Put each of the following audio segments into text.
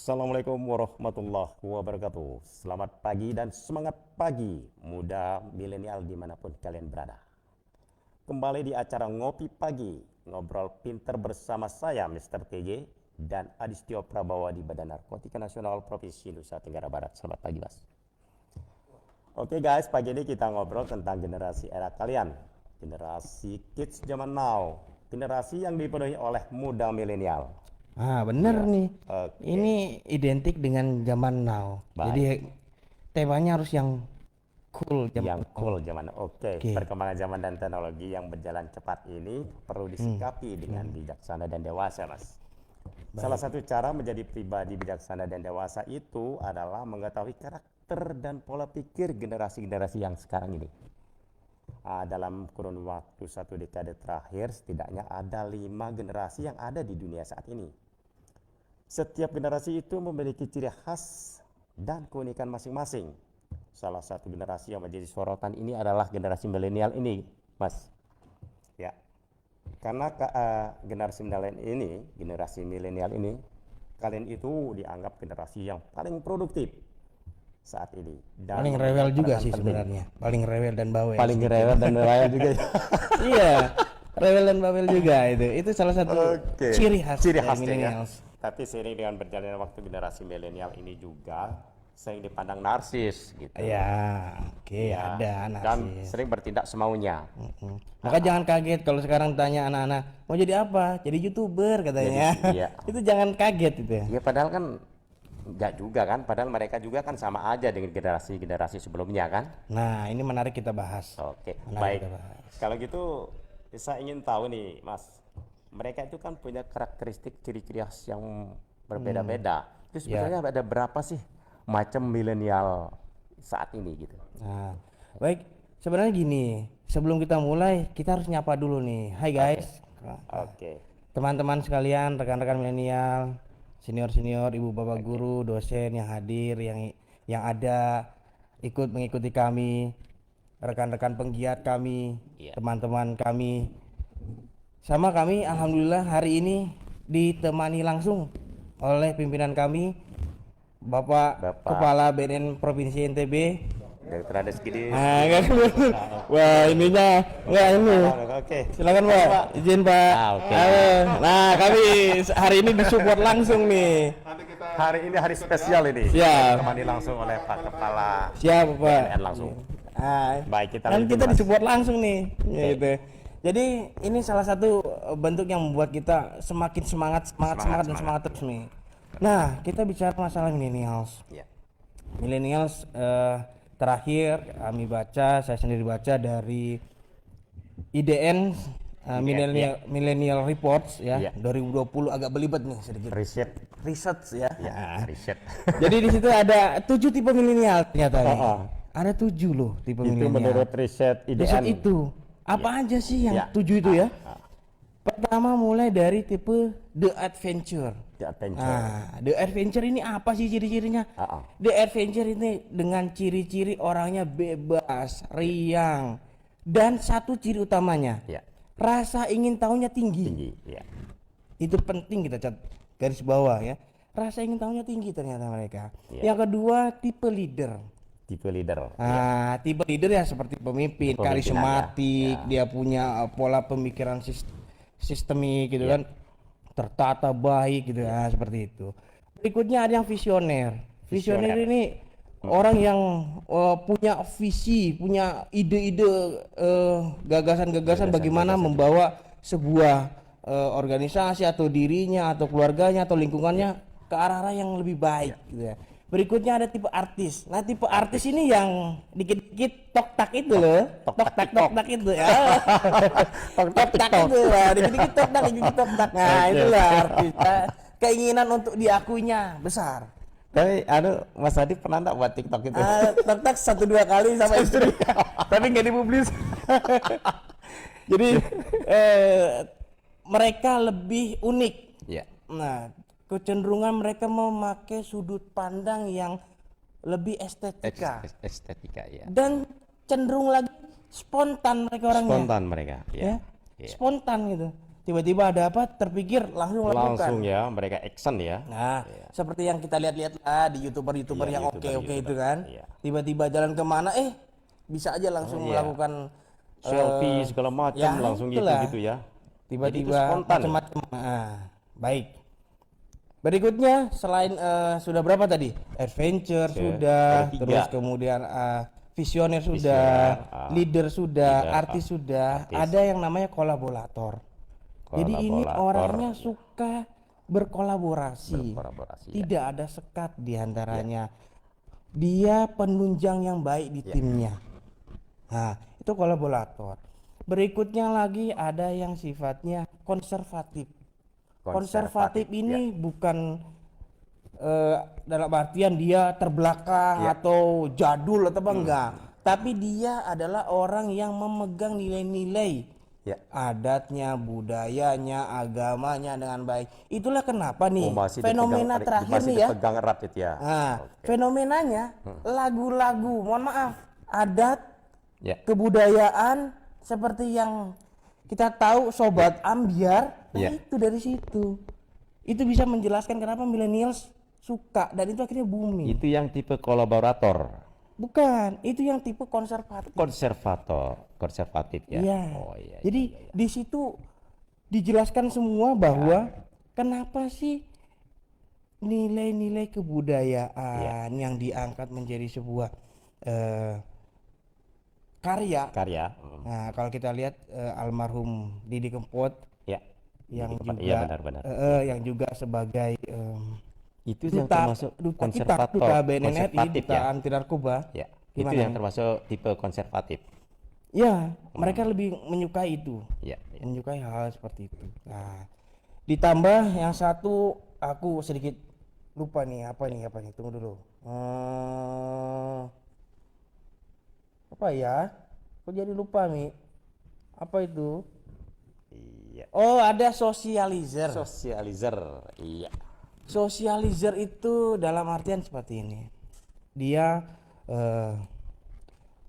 Assalamualaikum warahmatullahi wabarakatuh. Selamat pagi dan semangat pagi muda milenial dimanapun kalian berada. Kembali di acara Ngopi Pagi, ngobrol pinter bersama saya Mr. TJ dan Adistio Prabawa di Badan Narkotika Nasional Provinsi Nusa Tenggara Barat. Selamat pagi Mas. Oke guys, pagi ini kita ngobrol tentang generasi era kalian. Generasi kids zaman now. Generasi yang dipenuhi oleh muda milenial. Ah, bener Iya. nih. Oke. Ini identik dengan zaman now. Baik. Jadi temanya harus yang cool Yang now. cool zaman. Oke. Oke. Perkembangan zaman dan teknologi yang berjalan cepat ini perlu disikapi dengan bijaksana dan dewasa, Mas. Salah satu cara menjadi pribadi bijaksana dan dewasa itu adalah mengetahui karakter dan pola pikir generasi-generasi yang sekarang ini. Dalam kurun waktu 1 dekade terakhir, setidaknya ada 5 generasi yang ada di dunia saat ini. Setiap generasi itu memiliki ciri khas dan keunikan masing-masing. Salah satu generasi yang menjadi sorotan ini adalah generasi milenial ini, Mas. Ya, karena generasi milenial ini, kalian itu dianggap generasi yang paling produktif saat ini. Dan Paling rewel juga peran sih penting. sebenarnya. Paling rewel dan bawel. Paling rewel dan rewel juga. Iya, rewel dan bawel juga itu. Itu salah satu Oke. ciri khas Ciri dari khasnya ya. millennials. Tapi seiring dengan berjalannya waktu, generasi milenial ini juga sering dipandang narsis gitu. Ya, oke, Ya, ada dan narsis. sering bertindak semaunya. Maka jangan kaget kalau sekarang tanya anak-anak mau jadi apa? Jadi YouTuber katanya. Iya. Itu jangan kaget itu ya. Ya padahal kan enggak juga kan, padahal mereka juga kan sama aja dengan generasi-generasi sebelumnya kan. Nah, ini menarik kita bahas. Oke, Menarik baik. kita bahas. Kalau gitu saya ingin tahu nih, Mas. Mereka itu kan punya karakteristik ciri-ciri khas yang berbeda-beda. Itu sebenarnya ada berapa sih macam milenial saat ini gitu? Nah, baik. Sebenarnya gini, sebelum kita mulai, kita harus nyapa dulu nih. Hai guys, Oke. teman-teman sekalian, rekan-rekan milenial, senior-senior, ibu bapak guru, dosen yang hadir, yang ada ikut mengikuti kami, rekan-rekan penggiat kami, Iya. teman-teman kami. Sama kami, alhamdulillah hari ini ditemani langsung oleh pimpinan kami, Bapak Kepala BNN Provinsi NTB. Dr. Ades Gidi. Nah, kan. Wah, ininya enggak ini. Oke. Silakan Pak, izin Pak. Oke. Halo. Nah, kami hari ini disupport langsung nih. Hari ini hari spesial ini. Siap. Ditemani langsung oleh Pak Kepala Siap Pak. BNN langsung. Ah, Baik, kita kan lanjut, kita Mas. disupport langsung nih. Gitu. Jadi ini salah satu bentuk yang membuat kita semakin semangat terus nih. Nah, kita bicara masalah millennials. Ya. Millennials terakhir kami baca, saya sendiri baca dari IDN Millennial Reports ya, Iya. 2020 agak belibet nih sedikit. Riset. Research ya. Ya, riset. Jadi di situ ada 7 tipe milenial ternyata nih. Oh. Ada 7 loh tipe Itu milenial. menurut riset IDN. Riset itu apa aja sih yang Ya. 7 itu ya? Pertama mulai dari tipe The Adventure. The Adventure. Nah, The Adventure ini apa sih ciri-cirinya? The Adventure ini dengan ciri-ciri orangnya bebas, riang, dan satu ciri utamanya, Ya. rasa ingin tahunya tinggi. Tinggi. Ya. Itu penting kita garis bawah ya. Rasa ingin tahunya tinggi ternyata mereka. Ya. Yang kedua tipe leader. Tipe leader. Nah, tipe leader ya seperti pemimpin, Pemimpinan, karismatik, ya. dia punya pola pemikiran sistemik gitu kan, tertata baik gitu ya, seperti itu. Berikutnya ada yang visioner. Visioner ini orang yang punya visi, punya ide-ide, gagasan-gagasan bagaimana membawa sebuah organisasi atau dirinya atau keluarganya atau lingkungannya ke arah-arah yang lebih baik gitu ya. Berikutnya ada tipe artis. Nah, tipe artis ini yang dikit-dikit tok-tak itu loh. Tok-tak itu ya. Tok-tak itu lah. Dikit-dikit tok-tak, dikit-dikit tok-tak. Nah, itulah artis. Keinginan untuk diakuinya besar. Tapi Mas Adi pernah enggak buat TikTok itu? Tok-tak 1-2 kali sama istri. Tapi nggak dipublis. Jadi mereka lebih unik. Iya. Nah, kecenderungan mereka memakai sudut pandang yang lebih estetika Estetika ya. dan cenderung lagi spontan mereka orangnya. Spontan mereka. Ya, Iya. spontan gitu. tiba-tiba ada apa terpikir langsung melakukan. Langsung ya mereka action ya. Nah, seperti yang kita lihat-lihat lah di youtuber-youtuber Iya, yang YouTuber, oke-oke itu YouTuber. kan. Iya. Tiba-tiba jalan kemana, bisa aja langsung Iya. melakukan Selfie segala macam ya langsung itulah. gitu ya. Jadi itu Tiba-tiba spontan. macam-macam. Baik. Berikutnya selain sudah berapa tadi? Adventure sudah, ada 3. terus kemudian visioner sudah, Visioner, leader sudah, leader, artis sudah, artis. ada yang namanya kolaborator. Jadi ini Kolaborator. orangnya suka berkolaborasi. Berkolaborasi, ya. Tidak ada sekat di antaranya. Dia penunjang yang baik di timnya. Nah, itu kolaborator. Berikutnya lagi ada yang sifatnya konservatif. Konservatif ini bukan dalam artian dia terbelakang atau jadul atau apa enggak, tapi dia adalah orang yang memegang nilai-nilai adatnya, budayanya, agamanya dengan baik. Itulah kenapa nih fenomena terakhir nih ya. Dipegang erat itu ya. Nah, fenomenanya lagu-lagu, mohon maaf, adat, kebudayaan seperti yang kita tahu Sobat Ambyar, itu dari situ. Itu bisa menjelaskan kenapa millennials suka dan itu akhirnya booming. Itu yang tipe kolaborator. Bukan, itu yang tipe konservatif. Konservatif ya. Iya. Oh iya. Jadi di situ dijelaskan semua bahwa kenapa sih nilai-nilai kebudayaan yang diangkat menjadi sebuah karya. Nah, kalau kita lihat almarhum Didi Kempot yang juga benar-benar. Yang juga sebagai itu yang termasuk konservator, duta BNNRI, konservatif duta ya. anti narkoba. Ya. Itu Gimana? yang termasuk tipe konservatif. Ya, mereka lebih menyukai itu. Menyukai hal seperti itu. Nah, ditambah yang satu aku sedikit lupa nih, apa nih? Tunggu dulu. Apa ya? Kok jadi lupa nih? Apa itu? Iya. Oh, ada socializer. Iya. Socializer itu dalam artian seperti ini. Dia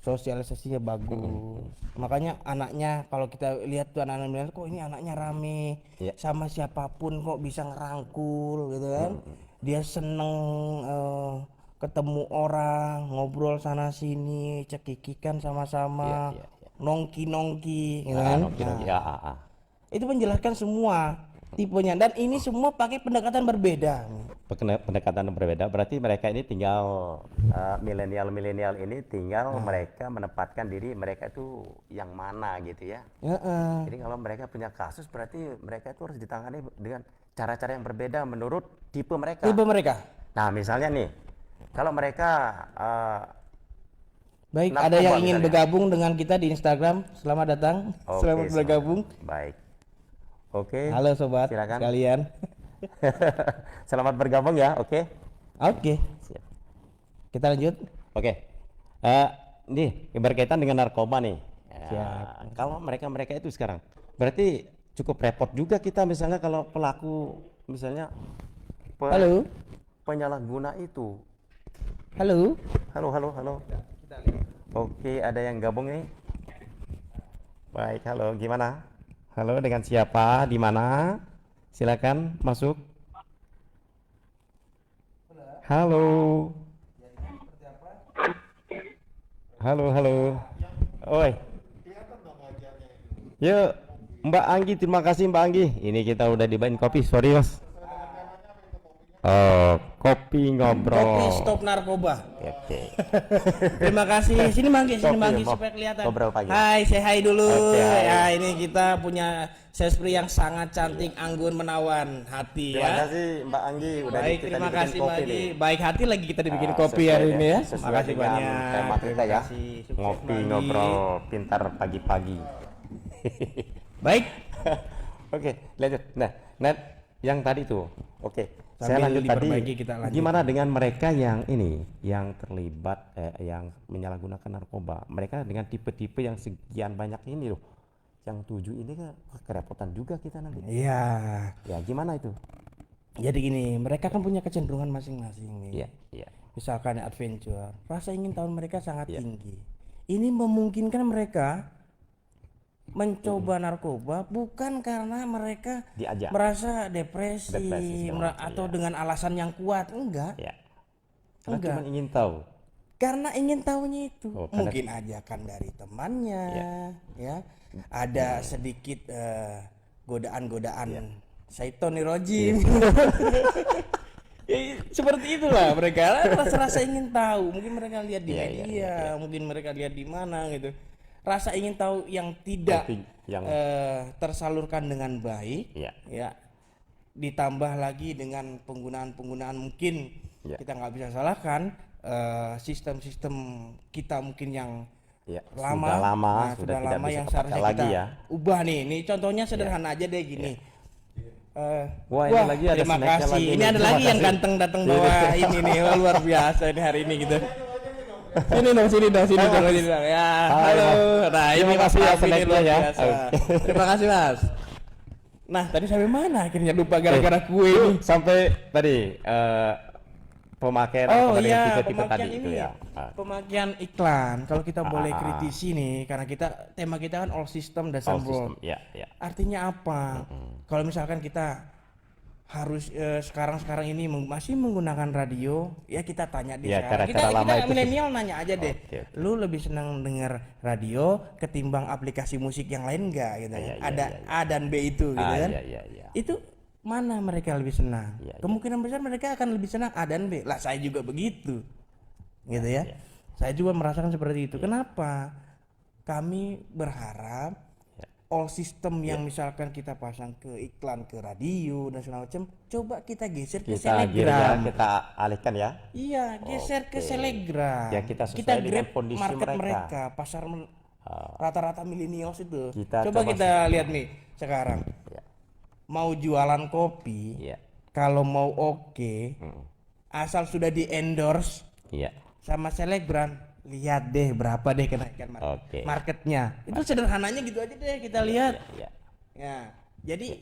sosialisasinya bagus. Makanya anaknya kalau kita lihat tuh anak-anak milenial, kok ini anaknya rame, sama siapapun kok bisa ngerangkul gitu kan. Dia seneng ketemu orang, ngobrol sana sini, cekikikan sama-sama, nongki-nongki gitu kan. Itu menjelaskan semua tipenya dan ini semua pakai pendekatan berbeda. Pendekatan berbeda berarti mereka ini tinggal milenial ini tinggal mereka menempatkan diri mereka itu yang mana gitu ya. Jadi kalau mereka punya kasus berarti mereka itu harus ditangani dengan cara-cara yang berbeda menurut tipe mereka. Nah misalnya nih kalau mereka baik ada yang ingin bergabung dengan kita di Instagram, selamat datang. Selamat bergabung. Baik. Oke. Halo sobat silakan sekalian. Selamat bergabung ya. Oke. Siap. Kita lanjut. Nih berkaitan dengan narkoba nih. Siap. Kalau mereka itu sekarang berarti cukup repot juga kita misalnya kalau pelaku misalnya penyalahguna itu. Halo. Oke, ada yang gabung nih. Baik, halo, gimana? Halo, dengan siapa? Di mana? Silakan masuk. Halo. Oi. Yuk, Mbak Anggi, terima kasih Mbak Anggi. Ini kita udah dibawain kopi, sorry Mas. Kopi ngobrol. Kopi stop narkoba. Oke. Terima kasih. Sini Manggi Kopi, supaya kelihatan. ngobrol pagi. Hai, say hi dulu. Hai. Ya, ini kita punya sespri yang sangat cantik, anggun, menawan hati Terima ya. kasih Mbak Anggi udah Baik, kita terima dibikin kasih kopi Mbak Anggi. nih. Baik hati lagi kita dibikin kopi Sesuai hari ini ya. sesuai Makasih dengan banyak. tema kita Terima ya. kasih. Sukses, Ngopi Mbak Anggi. ngobrol pintar pagi-pagi. Baik. Oke, lanjut. Nah, yang tadi tuh. Oke. Saya Sambil lanjut tadi. diperbaiki, kita lanjut. Gimana dengan mereka yang ini, yang terlibat yang menyalahgunakan narkoba? Mereka dengan tipe-tipe yang sekian banyak ini loh. Yang 7 ini kan kerepotan juga kita nanti. Iya. Ya, gimana itu? Jadi gini, mereka kan punya kecenderungan masing-masing nih. Iya. Misalkan adventure, rasa ingin tahu mereka sangat tinggi. Ini memungkinkan mereka mencoba narkoba bukan karena mereka Diajak. merasa depresi, segala macam, atau ya. dengan alasan yang kuat, enggak. Ya. Karena Enggak. cuma ingin tahu. Karena ingin tahunya itu. Oh, karena- Mungkin ajakan dari temannya, ya. Ada sedikit godaan-godaan Syaitonir Rajim. Seperti itulah mereka rasa-rasa ingin tahu. Mungkin mereka lihat di media, mungkin mereka lihat di mana gitu. Rasa ingin tahu yang tidak Tapi yang tersalurkan dengan baik, ya. ya. Ditambah lagi dengan penggunaan mungkin kita nggak bisa salahkan sistem-sistem kita mungkin yang Ya, lama, sudah tidak lama bisa yang kepakai seharusnya lagi kita ya. ubah nih. Ini contohnya sederhana aja deh gini. Wah, ini lagi ada terima snacknya kasih. lagi Ini nih. ada Terima lagi yang kasih. ganteng datang bawa ini nih. Wah, luar biasa ini hari ini gitu. Sini dong, sini dong. Ya, halo. Nah, ini Terima kasih ya Mas Raffi ini snacknya luar ya. biasa. Terima kasih, Mas. Nah, tadi sampai mana akhirnya lupa gara-gara kue ini. Sampai tadi pemakaian Oh kepada yang iya, tipe-tipe pemakaian tadi ini itu ya. pemakaian iklan. Kalau kita boleh kritisi nih, karena tema kita kan all system doesn't All work. system. Ya, ya. Artinya apa? Kalau misalkan kita harus sekarang ini masih menggunakan radio, ya kita tanya deh Ya, sekarang. cara-cara lama Kita itu. milenial nanya aja deh. Oke. Lu lebih senang denger radio ketimbang aplikasi musik yang lain enggak gitu ya? Iya, Ada iya. A dan B itu gitu kan? Iya, iya, iya. Itu mana mereka lebih senang? Iya, iya. Kemungkinan besar mereka akan lebih senang A dan B. Lah saya juga begitu. Gitu ya. Iya. Saya juga merasakan seperti itu. Kenapa? Kami berharap all system yang misalkan kita pasang ke iklan ke radio dan segala macam, coba kita geser ke Kita Telegram. kita alihkan ya. Iya, geser ke Oke. Telegram. Ya, kita sesuai dengan grab kondisi market mereka. pasar rata-rata milenials itu. Kita Coba coba kita lihat nih sekarang. Ya. Mau jualan kopi, Iya. kalau mau oke, asal sudah di endorse Iya. sama selebgram, lihat deh berapa deh kenaikan Oke. marketnya. Itu sederhananya gitu aja deh kita lihat. Iya. Ya, jadi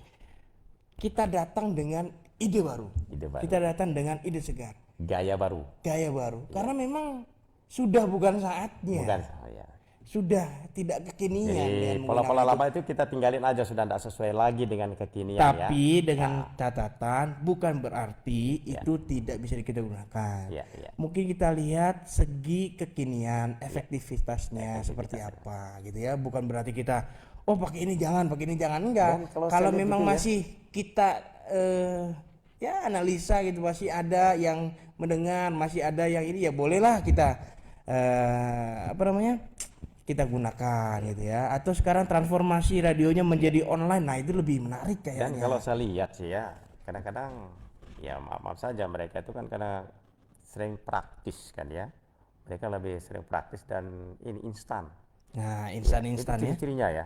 kita datang dengan ide baru. Ide baru. Kita datang dengan ide segar, Gaya baru. gaya baru. Karena memang sudah bukan saatnya. Bukan saya. Sudah tidak kekinian. Jadi dengan pola-pola menggunakan lama itu kita tinggalin aja, sudah tidak sesuai lagi dengan kekinian Tapi ya. dengan catatan bukan berarti itu tidak bisa kita gunakan. Ya, ya. Mungkin kita lihat segi kekinian, efektivitasnya seperti apa gitu ya. Bukan berarti kita pakai ini jangan enggak. Dan kalau Kalau saya lihat memang gitu ya. masih kita ya analisa gitu, masih ada yang mendengar, masih ada yang ini ya bolehlah kita kita gunakan gitu ya. Atau sekarang transformasi radionya menjadi online, nah itu lebih menarik Dan kayaknya. kalau saya lihat sih ya, kadang-kadang ya maaf saja mereka itu kan karena sering praktis kan ya. Mereka lebih sering praktis dan ini instan. Nah, Itu instan-instan ya. ciri-cirinya ya.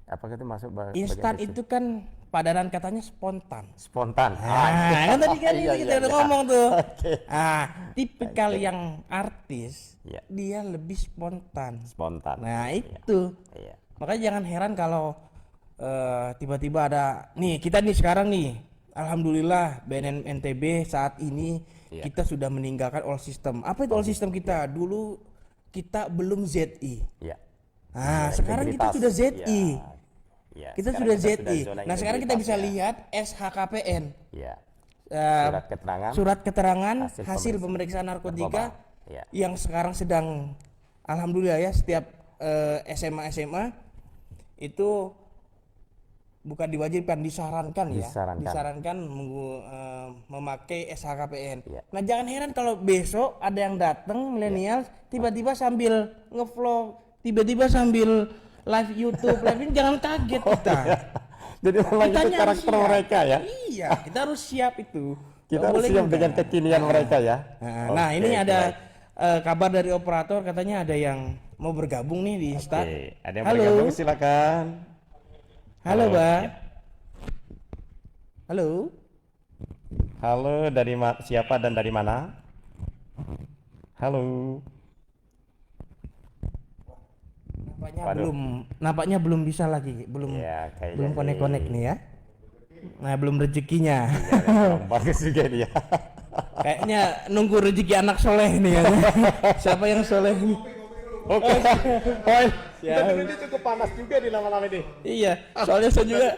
Apakah itu masuk Instan bagian itu kan padanan katanya spontan. spontan? Nah, kan tadi kan Iya, ini kita iya, udah iya. ngomong tuh. Oke. Tipikal yang artis, Iya. dia lebih spontan. Spontan. Nah, itu. Iya. Makanya jangan heran kalau tiba-tiba ada nih kita nih sekarang nih, alhamdulillah BNN NTB saat ini Iya. kita sudah meninggalkan all system. Apa itu all system kita? Dulu kita belum ZI. Iya. Nah, Zona sekarang kita integritas. sudah ZI. Iya. Kita Sekarang sudah ZI. zona Nah, sekarang kita bisa integritas, ya. lihat SHKPN. Iya. Eh, Surat keterangan surat keterangan hasil hasil pemeriksaan narkotika Iya. yang sekarang sedang alhamdulillah ya setiap SMA itu bukan diwajibkan, disarankan ya, Disarankan. memakai SHKPN. Iya. Nah, jangan heran kalau besok ada yang datang milenial tiba-tiba sambil ngevlog, tiba-tiba sambil live YouTube, live ini jangan kaget kita. Jadi memang itu Kitanya harus karakter siap. mereka ya. Iya, kita harus siap itu. Kita Nggak harus boleh siap enggak. dengan kekinian mereka ya. Nah, Oke, ini ada baik. kabar dari operator katanya ada yang mau bergabung nih di Insta. Oke, ada yang Halo. bergabung silakan. Halo, Halo, Mbak. ya. Halo. Halo, dari siapa dan dari mana? Halo. Waduh. Nampaknya belum bisa lagi, belum Ya, kayaknya belum sih. konek-konek nih ya. Nah, belum rezekinya. Ya, bagus juga dia. Kayaknya nunggu rezeki anak soleh nih ya. Siapa yang soleh nih? Oke. Oh, Tapi ini cukup panas juga di lama-lama ini. iya, soalnya saya juga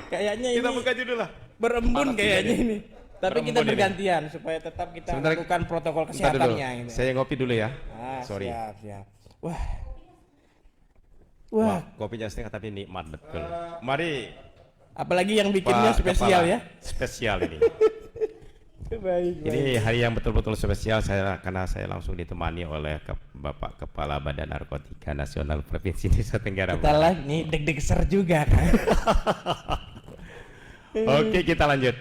kayaknya Kita ini buka judul lah. berembun Panas kayaknya juga ini. Tapi kita Berembun ini. bergantian supaya tetap kita Sebentar, lakukan protokol Bentar dulu. kesehatannya gitu. Saya ngopi dulu ya. Sorry. Siap. Wah. Wah, Wah, kopinya setengah tapi nikmat betul. Mari apalagi yang bikinnya Pak spesial Kepala. ya. Spesial ini. Baik. Ini hari yang betul-betul spesial karena saya langsung ditemani oleh Bapak Kepala Badan Narkotika Nasional Provinsi Nusa Tenggara Kita Barat. live nih deg-deg ser juga kan. Oke, kita lanjut.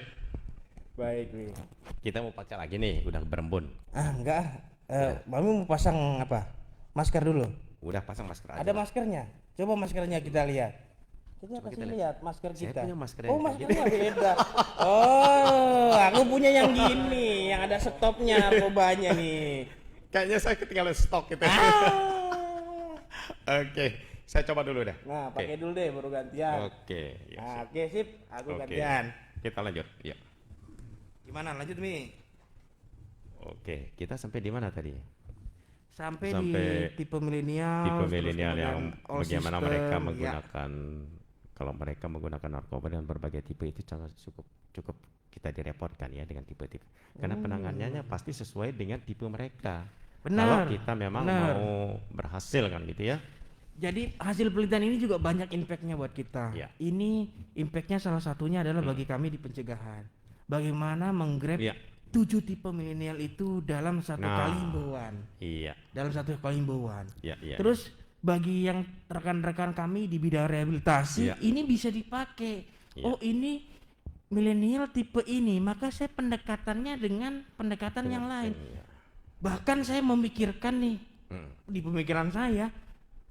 Baik, Wi. Kita mau pakai lagi nih, udah berembun. Enggak. Mami mau pasang apa? Masker dulu. Udah pasang masker aja. Ada maskernya. Coba maskernya kita lihat. Coba Coba kasih kita lihat masker Saya kita. punya masker Oh, yang kayak maskernya beda. Oh, aku punya yang gini, yang ada stopnya narkobanya nih. Kayaknya saya ketinggalan stok gitu. Oke, saya coba dulu dah. Nah, Oke. pakai dulu deh baru gantian. Oke, ya, Nah, sip. oke sip, aku Oke. gantian. Kita lanjut. Ya. Gimana lanjut Mi? Oke, kita sampai di mana tadi? Sampai Sampai di tipe milenial. Tipe terus milenial kemudian yang all bagaimana system, mereka ya. menggunakan kalau mereka menggunakan narkoba dengan berbagai tipe itu cukup kita direpotkan ya dengan tipe-tipe. Karena penanganannya pasti sesuai dengan tipe mereka. Kalau Benar, kita memang benar. mau berhasil kan gitu ya. Jadi hasil penelitian ini juga banyak impactnya buat kita. Iya. Ini impactnya salah satunya adalah bagi kami di pencegahan. Bagaimana menggrab Iya. 7 tipe milenial itu dalam satu Nah. kali himbauan. Iya, Dalam satu kali himbauan. iya. Terus bagi yang rekan-rekan kami di bidang rehabilitasi, Iya. ini bisa dipakai. Iya. Oh, ini milenial tipe ini, maka saya pendekatannya dengan pendekatan yang lain. Iya. Bahkan saya memikirkan nih, Hmm. di pemikiran saya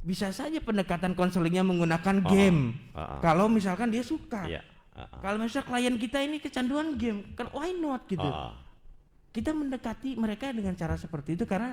bisa saja pendekatan konselingnya menggunakan game. Kalau misalkan dia suka. Iya. Kalau misalnya klien kita ini kecanduan game, kan why not gitu. Ah. Kita mendekati mereka dengan cara seperti itu karena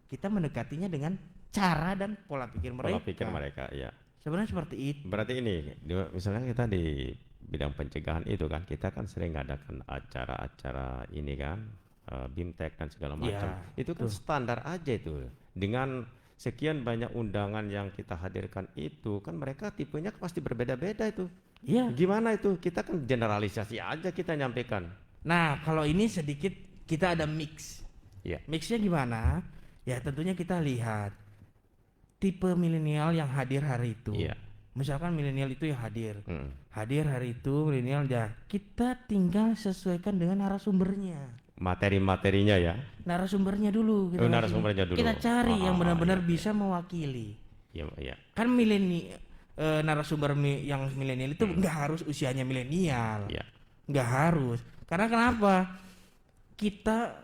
kita mendekatinya dengan cara dan pola pikir mereka. Pola pikir mereka, ya. Sebenarnya seperti itu. Berarti ini, misalnya kita di bidang pencegahan itu kan, kita kan sering ngadakan acara-acara ini kan, BIMTEK dan segala macam. Iya, Itu kan standar aja itu. Dengan sekian banyak undangan yang kita hadirkan itu, kan mereka tipenya pasti berbeda-beda itu. Iya. Gimana itu? Kita kan generalisasi aja kita nyampaikan. Nah, kalau ini sedikit kita ada mix. Iya. Mixnya gimana? Ya tentunya kita lihat tipe milenial yang hadir hari itu. Iya. Misalkan milenial itu yang hadir. Mm. Hadir hari itu milenial ya. Kita tinggal sesuaikan dengan narasumbernya. Materi-materinya ya. Narasumbernya dulu Oh, narasumbernya dulu. Kita cari yang benar-benar iya. bisa mewakili. Iya, iya. Kan narasumber yang milenial itu nggak harus usianya milenial. Iya. Nggak harus. Karena kenapa? Kita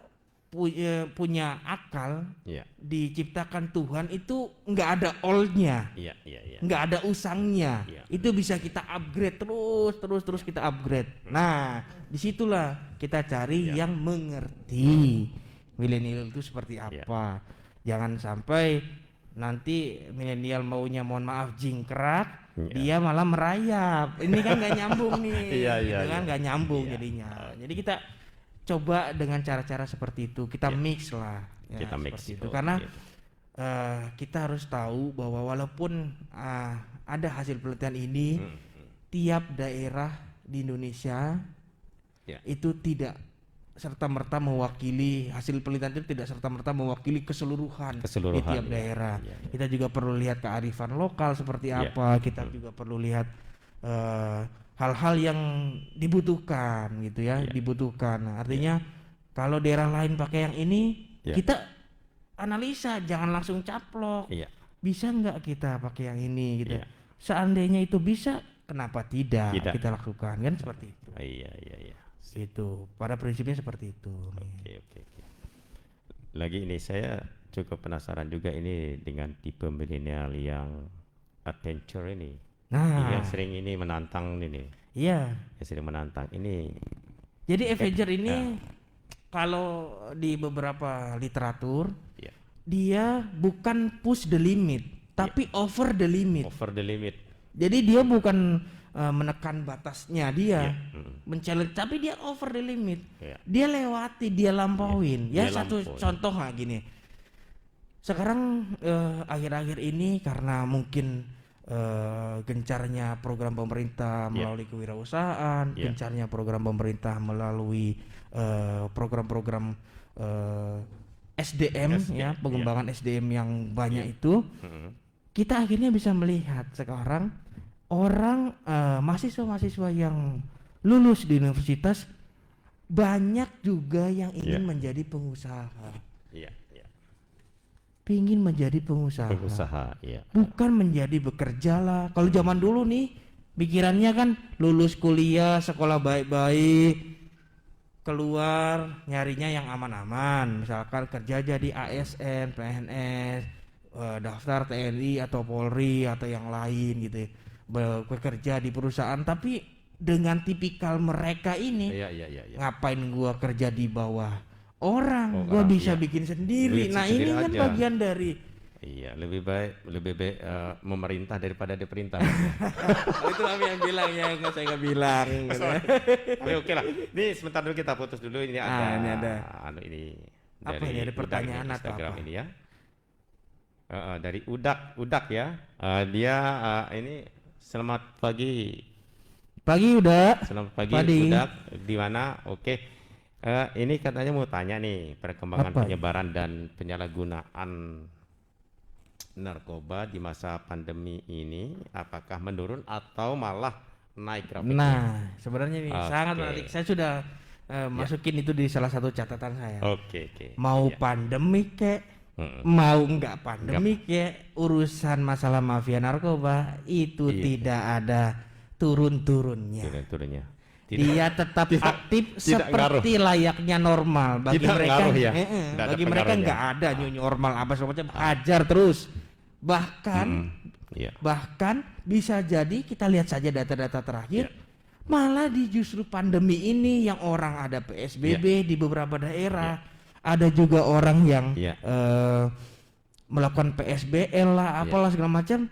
punya akal Iya. diciptakan Tuhan itu nggak ada oldnya, Iya, iya. nggak ada usangnya. Iya. Itu bisa kita upgrade terus kita upgrade. Nah, disitulah kita cari Iya. yang mengerti milenial itu seperti Iya. apa. Jangan sampai nanti milenial maunya mohon maaf jingkrak, Iya. dia malah merayap. Ini kan nggak nyambung nih. Iya, gitu iya, kan iya. nggak nyambung Iya. jadinya. Jadi kita coba dengan cara-cara seperti itu, kita Iya. mix lah. Ya, Kita mix seperti itu. itu. Karena Iya. kita harus tahu bahwa walaupun ada hasil penelitian ini, tiap daerah di Indonesia Ya. itu tidak serta-merta mewakili, hasil penelitian itu tidak serta-merta mewakili keseluruhan di Keseluruhan, tiap iya. daerah. Iya, iya. Kita juga perlu lihat kearifan lokal seperti Iya. apa, kita juga perlu lihat hal-hal yang dibutuhkan gitu ya, Iya. dibutuhkan. Nah, artinya kalau daerah lain pakai yang ini, Iya. kita analisa, jangan langsung caplok. Iya. Bisa nggak kita pakai yang ini gitu. Iya. Seandainya itu bisa, kenapa tidak, Tidak. kita lakukan kan seperti itu. Iya, iya. Itu pada prinsipnya seperti itu. Oke. Lagi ini saya cukup penasaran juga ini dengan tipe milenial yang adventure ini. Nah, Yang sering ini menantang ini. iya. Yang sering menantang ini. Jadi Avenger ini kalau di beberapa literatur Ya. dia bukan push the limit, tapi over the limit. Over the limit. Jadi dia bukan menekan batasnya dia, Mm. men-challenge, tapi dia over the limit. Iya. Dia lewati, dia lampauin. Iya, Ya dia satu lampaui. contoh lah gini. sekarang akhir-akhir ini karena mungkin gencarnya program pemerintah melalui kewirausahaan, gencarnya program pemerintah melalui program-program SDM ya, pengembangan SDM yang banyak itu, kita akhirnya bisa melihat sekarang orang mahasiswa-mahasiswa yang lulus di universitas banyak juga yang ingin menjadi pengusaha. Pingin menjadi pengusaha. Bukan menjadi bekerja lah. Kalau zaman dulu nih pikirannya kan lulus kuliah, sekolah baik-baik, keluar nyarinya yang aman-aman, misalkan kerja jadi ASN, PNS, daftar TNI atau Polri atau yang lain gitu, bekerja di perusahaan. Tapi dengan tipikal mereka ini, ngapain gua kerja di bawah orang, gua bisa bikin sendiri. Nah ini kan aja. Bagian dari lebih baik memerintah daripada diperintah. Itu kami yang bilang ya, nggak saya nggak bilang. Gitu. Oke lah. Ini sebentar dulu, kita putus dulu. Ini ada ini apa ini, ada pertanyaan atau Instagram apa? Ini ya. Dari Udak ya. Dia ini selamat pagi. Udak. Selamat pagi Udak. Di mana? Oke. Ini katanya mau tanya nih, perkembangan penyebaran dan penyalahgunaan narkoba di masa pandemi ini, apakah menurun atau malah naik grafiknya? Nah, sebenarnya ini sangat menarik. Saya sudah masukin itu di salah satu catatan saya. Mau pandemi kek, mau enggak pandemi kek, urusan masalah mafia narkoba itu tidak ada turun-turunnya. Dia tetap aktif seperti layaknya normal. Bagi mereka bagi mereka nggak ada new normal apa semacam, hajar terus. Bahkan bisa jadi kita lihat saja data-data terakhir, malah di justru pandemi ini yang orang ada PSBB di beberapa daerah, ada juga orang yang melakukan PSBL lah, apalah segala macam.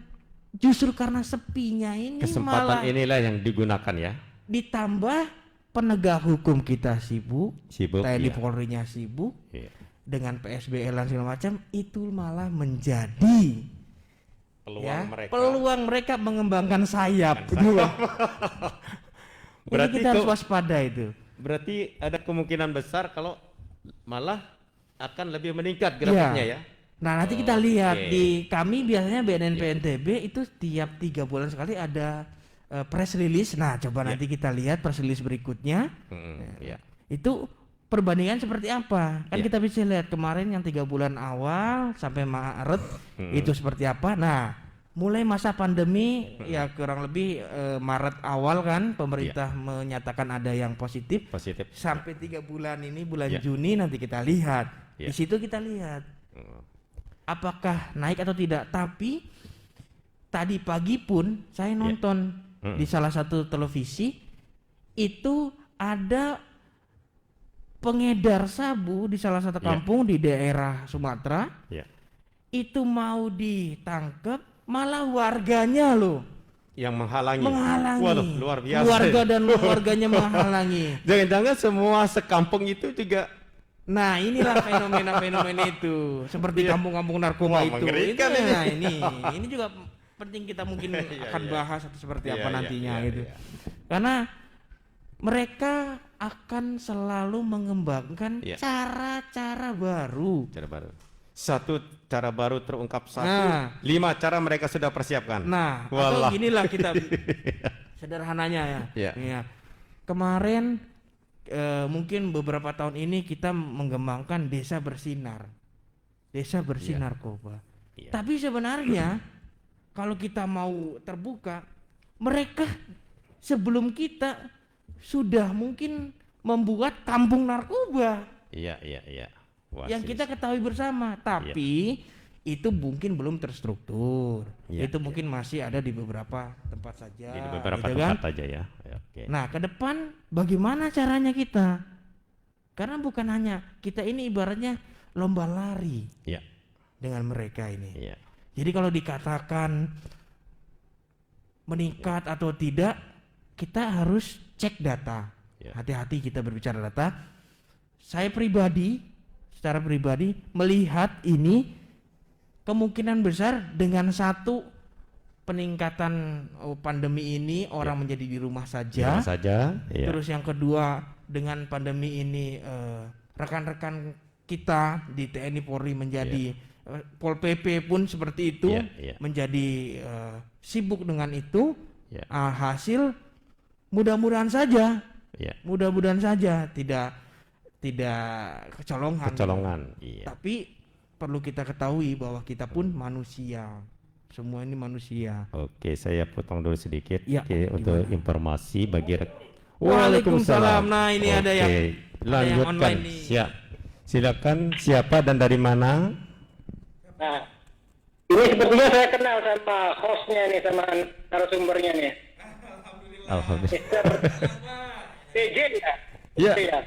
Justru karena sepinya ini, kesempatan inilah yang digunakan ya. Ditambah penegak hukum kita sibuk TNI Polri-nya sibuk dengan PSBL dan segala macam, itu malah menjadi peluang mereka mengembangkan sayap. Berarti kita harus waspada itu. Berarti ada kemungkinan besar kalau malah akan lebih meningkat grafiknya ya. Nah nanti kita lihat di kami biasanya BNN-PNTB itu tiap 3 bulan sekali ada press release. Nah coba nanti kita lihat press release berikutnya. Itu perbandingan seperti apa? Kan kita bisa lihat kemarin yang 3 bulan awal sampai Maret itu seperti apa. Nah mulai masa pandemi ya kurang lebih Maret awal kan pemerintah menyatakan ada yang positif. Sampai 3 bulan ini bulan Juni nanti kita lihat. Di situ kita lihat apakah naik atau tidak. Tapi tadi pagi pun saya nonton di salah satu televisi itu ada pengedar sabu di salah satu kampung di daerah Sumatera. Itu mau ditangkap, malah warganya loh yang menghalangi. Waduh, luar biasa. Warga dan warganya menghalangi. Jangan-jangan semua sekampung itu juga. Nah inilah fenomena-fenomena itu seperti kampung-kampung narkoba itu. Nah ini juga penting kita mungkin akan bahas atau seperti apa nantinya gitu. Karena mereka akan selalu mengembangkan cara-cara baru. Satu cara baru terungkap 5 cara mereka sudah persiapkan. Nah, atau inilah kita sederhananya ya. Kemarin mungkin beberapa tahun ini kita mengembangkan desa bersinar. Desa bersih narkoba. Tapi sebenarnya kalau kita mau terbuka, mereka sebelum kita sudah mungkin membuat kampung narkoba. Yang kita ketahui bersama, tapi itu mungkin belum terstruktur. Itu mungkin masih ada di beberapa tempat saja. Di beberapa tempat saja ya. Nah, ke depan bagaimana caranya kita? Karena bukan hanya kita ini ibaratnya lomba lari dengan mereka ini. Jadi kalau dikatakan meningkat atau tidak, kita harus cek data. Hati-hati kita berbicara data. Saya pribadi, secara pribadi melihat ini kemungkinan besar dengan satu peningkatan pandemi ini orang menjadi di rumah saja. Iya. Terus yang kedua dengan pandemi ini rekan-rekan kita di TNI Polri menjadi Pol PP pun seperti itu menjadi sibuk dengan itu. Hasil mudah-mudahan saja tidak kecolongan. Tapi perlu kita ketahui bahwa kita pun manusia. Semua ini manusia. Oke, saya potong dulu sedikit untuk gimana? informasi bagi Waalaikumsalam. Nah, ini ada yang lanjutkan. online nih. Siap. Silakan, siapa dan dari mana? Nah, ini sepertinya saya kenal sama hostnya nih, sama narasumbernya nih. Alhamdulillah. Mister TJ ya? Iya. Ya.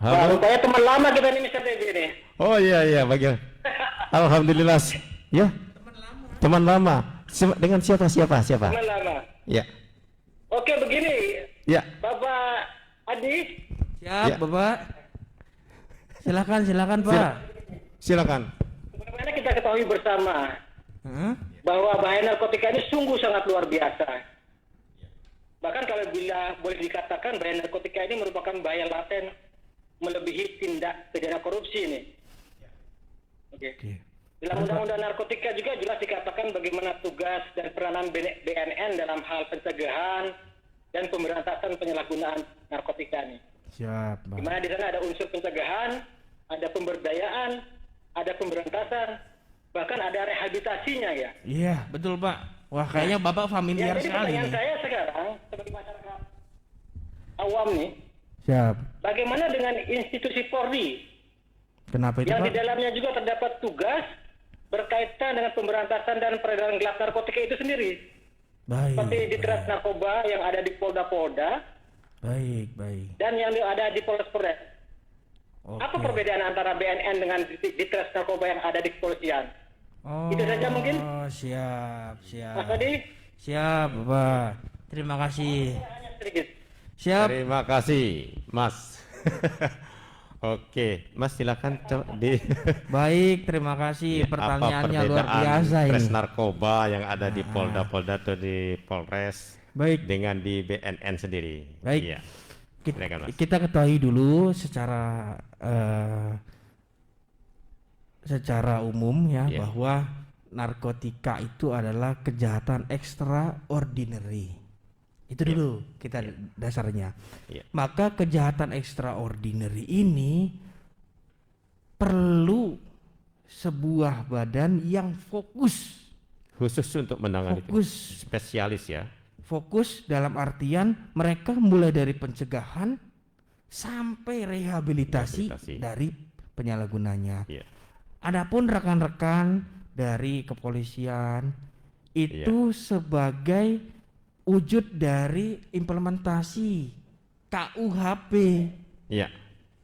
Halo. Wah, rupanya teman lama kita nih Mister TJ nih. Oh iya, bagaimana? Alhamdulillah. Ya. Teman lama. Dengan siapa? Teman lama. Ya. Oke, begini. Ya. Bapak Adi. Siap, Bapak. Silakan, Pak. Silakan. Bagaimana kita ketahui bersama bahwa bahaya narkotika ini sungguh sangat luar biasa. Bahkan kalau bila boleh dikatakan bahaya narkotika ini merupakan bahaya laten melebihi tindak pidana korupsi ini. Oke. Dalam undang-undang narkotika juga jelas dikatakan bagaimana tugas dan peranan BNN dalam hal pencegahan dan pemberantasan penyalahgunaan narkotika ini. Siap, Pak. Di mana di sana ada unsur pencegahan, ada pemberdayaan, ada pemberantasan, bahkan ada rehabilitasinya ya. Iya, betul, Pak. Wah, kayaknya Bapak familiar Jadi sekali pertanyaan nih. saya sekarang sebagai masyarakat awam nih, Siap. bagaimana dengan institusi Polri Kenapa itu, yang di Pak? dalamnya juga terdapat tugas berkaitan dengan pemberantasan dan peredaran gelap narkotika itu sendiri. Baik. Seperti di Ditres Narkoba yang ada di Polda-Polda Baik. dan yang ada di Polres-Polres. Oke. Apa perbedaan antara BNN dengan Ditres Narkoba yang ada di kepolisian? Oh, Itu saja mungkin? Siap. Mas Adi, Siap, Bapak. Terima kasih. hanya sedikit. Siap. Terima kasih, Mas. Oke, Mas silakan Baik, terima kasih. Pertanyaannya luar biasa Ditres ini. narkoba yang ada di Polda atau di Polres Baik. dengan di BNN sendiri. Baik. Iya. Silakan, Mas. Kita ketahui dulu secara umum ya bahwa narkotika itu adalah kejahatan extraordinary. Itu dulu kita dasarnya. Maka kejahatan extraordinary ini perlu sebuah badan yang fokus Khusus untuk menangani itu. Fokus. Spesialis ya. Fokus dalam artian mereka mulai dari pencegahan sampai rehabilitasi dari penyalahgunanya. Iya. Adapun rekan-rekan dari kepolisian itu sebagai wujud dari implementasi KUHP. Iya.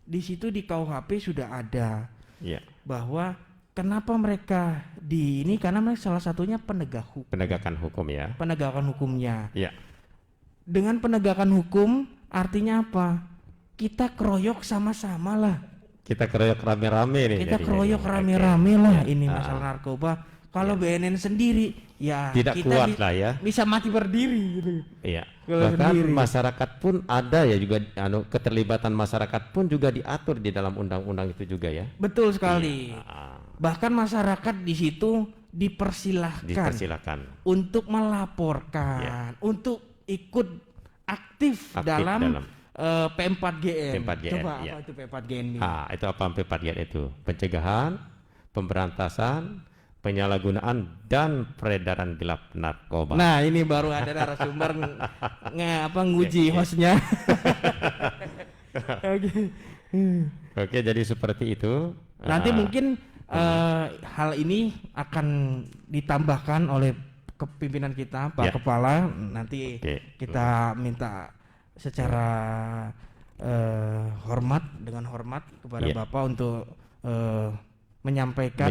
Di situ di KUHP sudah ada Iya. bahwa kenapa mereka di ini karena mereka salah satunya penegak hukum. Penegakan hukum ya. Penegakan hukumnya. Iya. Dengan penegakan hukum artinya apa? Kita keroyok sama-sama lah. Kita keroyok rame-rame nih. Kita jadinya. keroyok Oke. rame-rame lah Iya. ini masalah narkoba. Kalau BNN sendiri ya Tidak kita kuat lah ya. bisa mati berdiri gitu. Iya. Kalau Bahkan sendiri. masyarakat pun ada ya juga keterlibatan masyarakat pun juga diatur di dalam undang-undang itu juga ya. Betul sekali. Ah, Bahkan masyarakat di situ dipersilahkan dipersilakan. untuk melaporkan, untuk ikut aktif dalam P4GN. P4GN, Coba iya. apa itu P4GN ini? Itu apa P4GN itu? Pencegahan, pemberantasan, penyalahgunaan dan peredaran gelap narkoba. Nah, ini baru ada narasumber nguji hostnya. Oke. Oke, jadi seperti itu. Nanti mungkin hal ini akan ditambahkan oleh kepimpinan kita, Pak Kepala. Nanti kita minta secara dengan hormat kepada Bapak untuk menyampaikan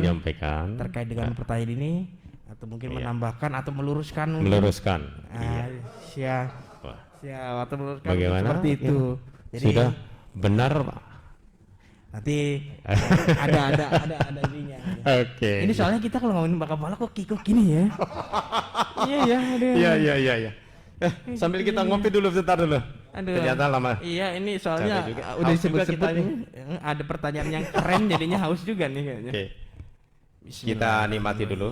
terkait dengan pertanyaan ini atau mungkin menambahkan atau meluruskan. Siap atau meluruskan bagaimana seperti itu. Jadi sudah benar Pak Nanti ada ininya. Oke. Ini soalnya kita kalau ngomongin bakal pala kok kikuk gini ya. Iya ya, aduh. Iya. Sambil kita ngopi dulu sebentar dulu. Aduh. Ternyata lama. Iya, ini soalnya Capek juga. udah Haus juga disebut-sebut kita nih. Ada pertanyaan yang keren jadinya haus juga nih kayaknya. Oke. Kita nikmati dulu.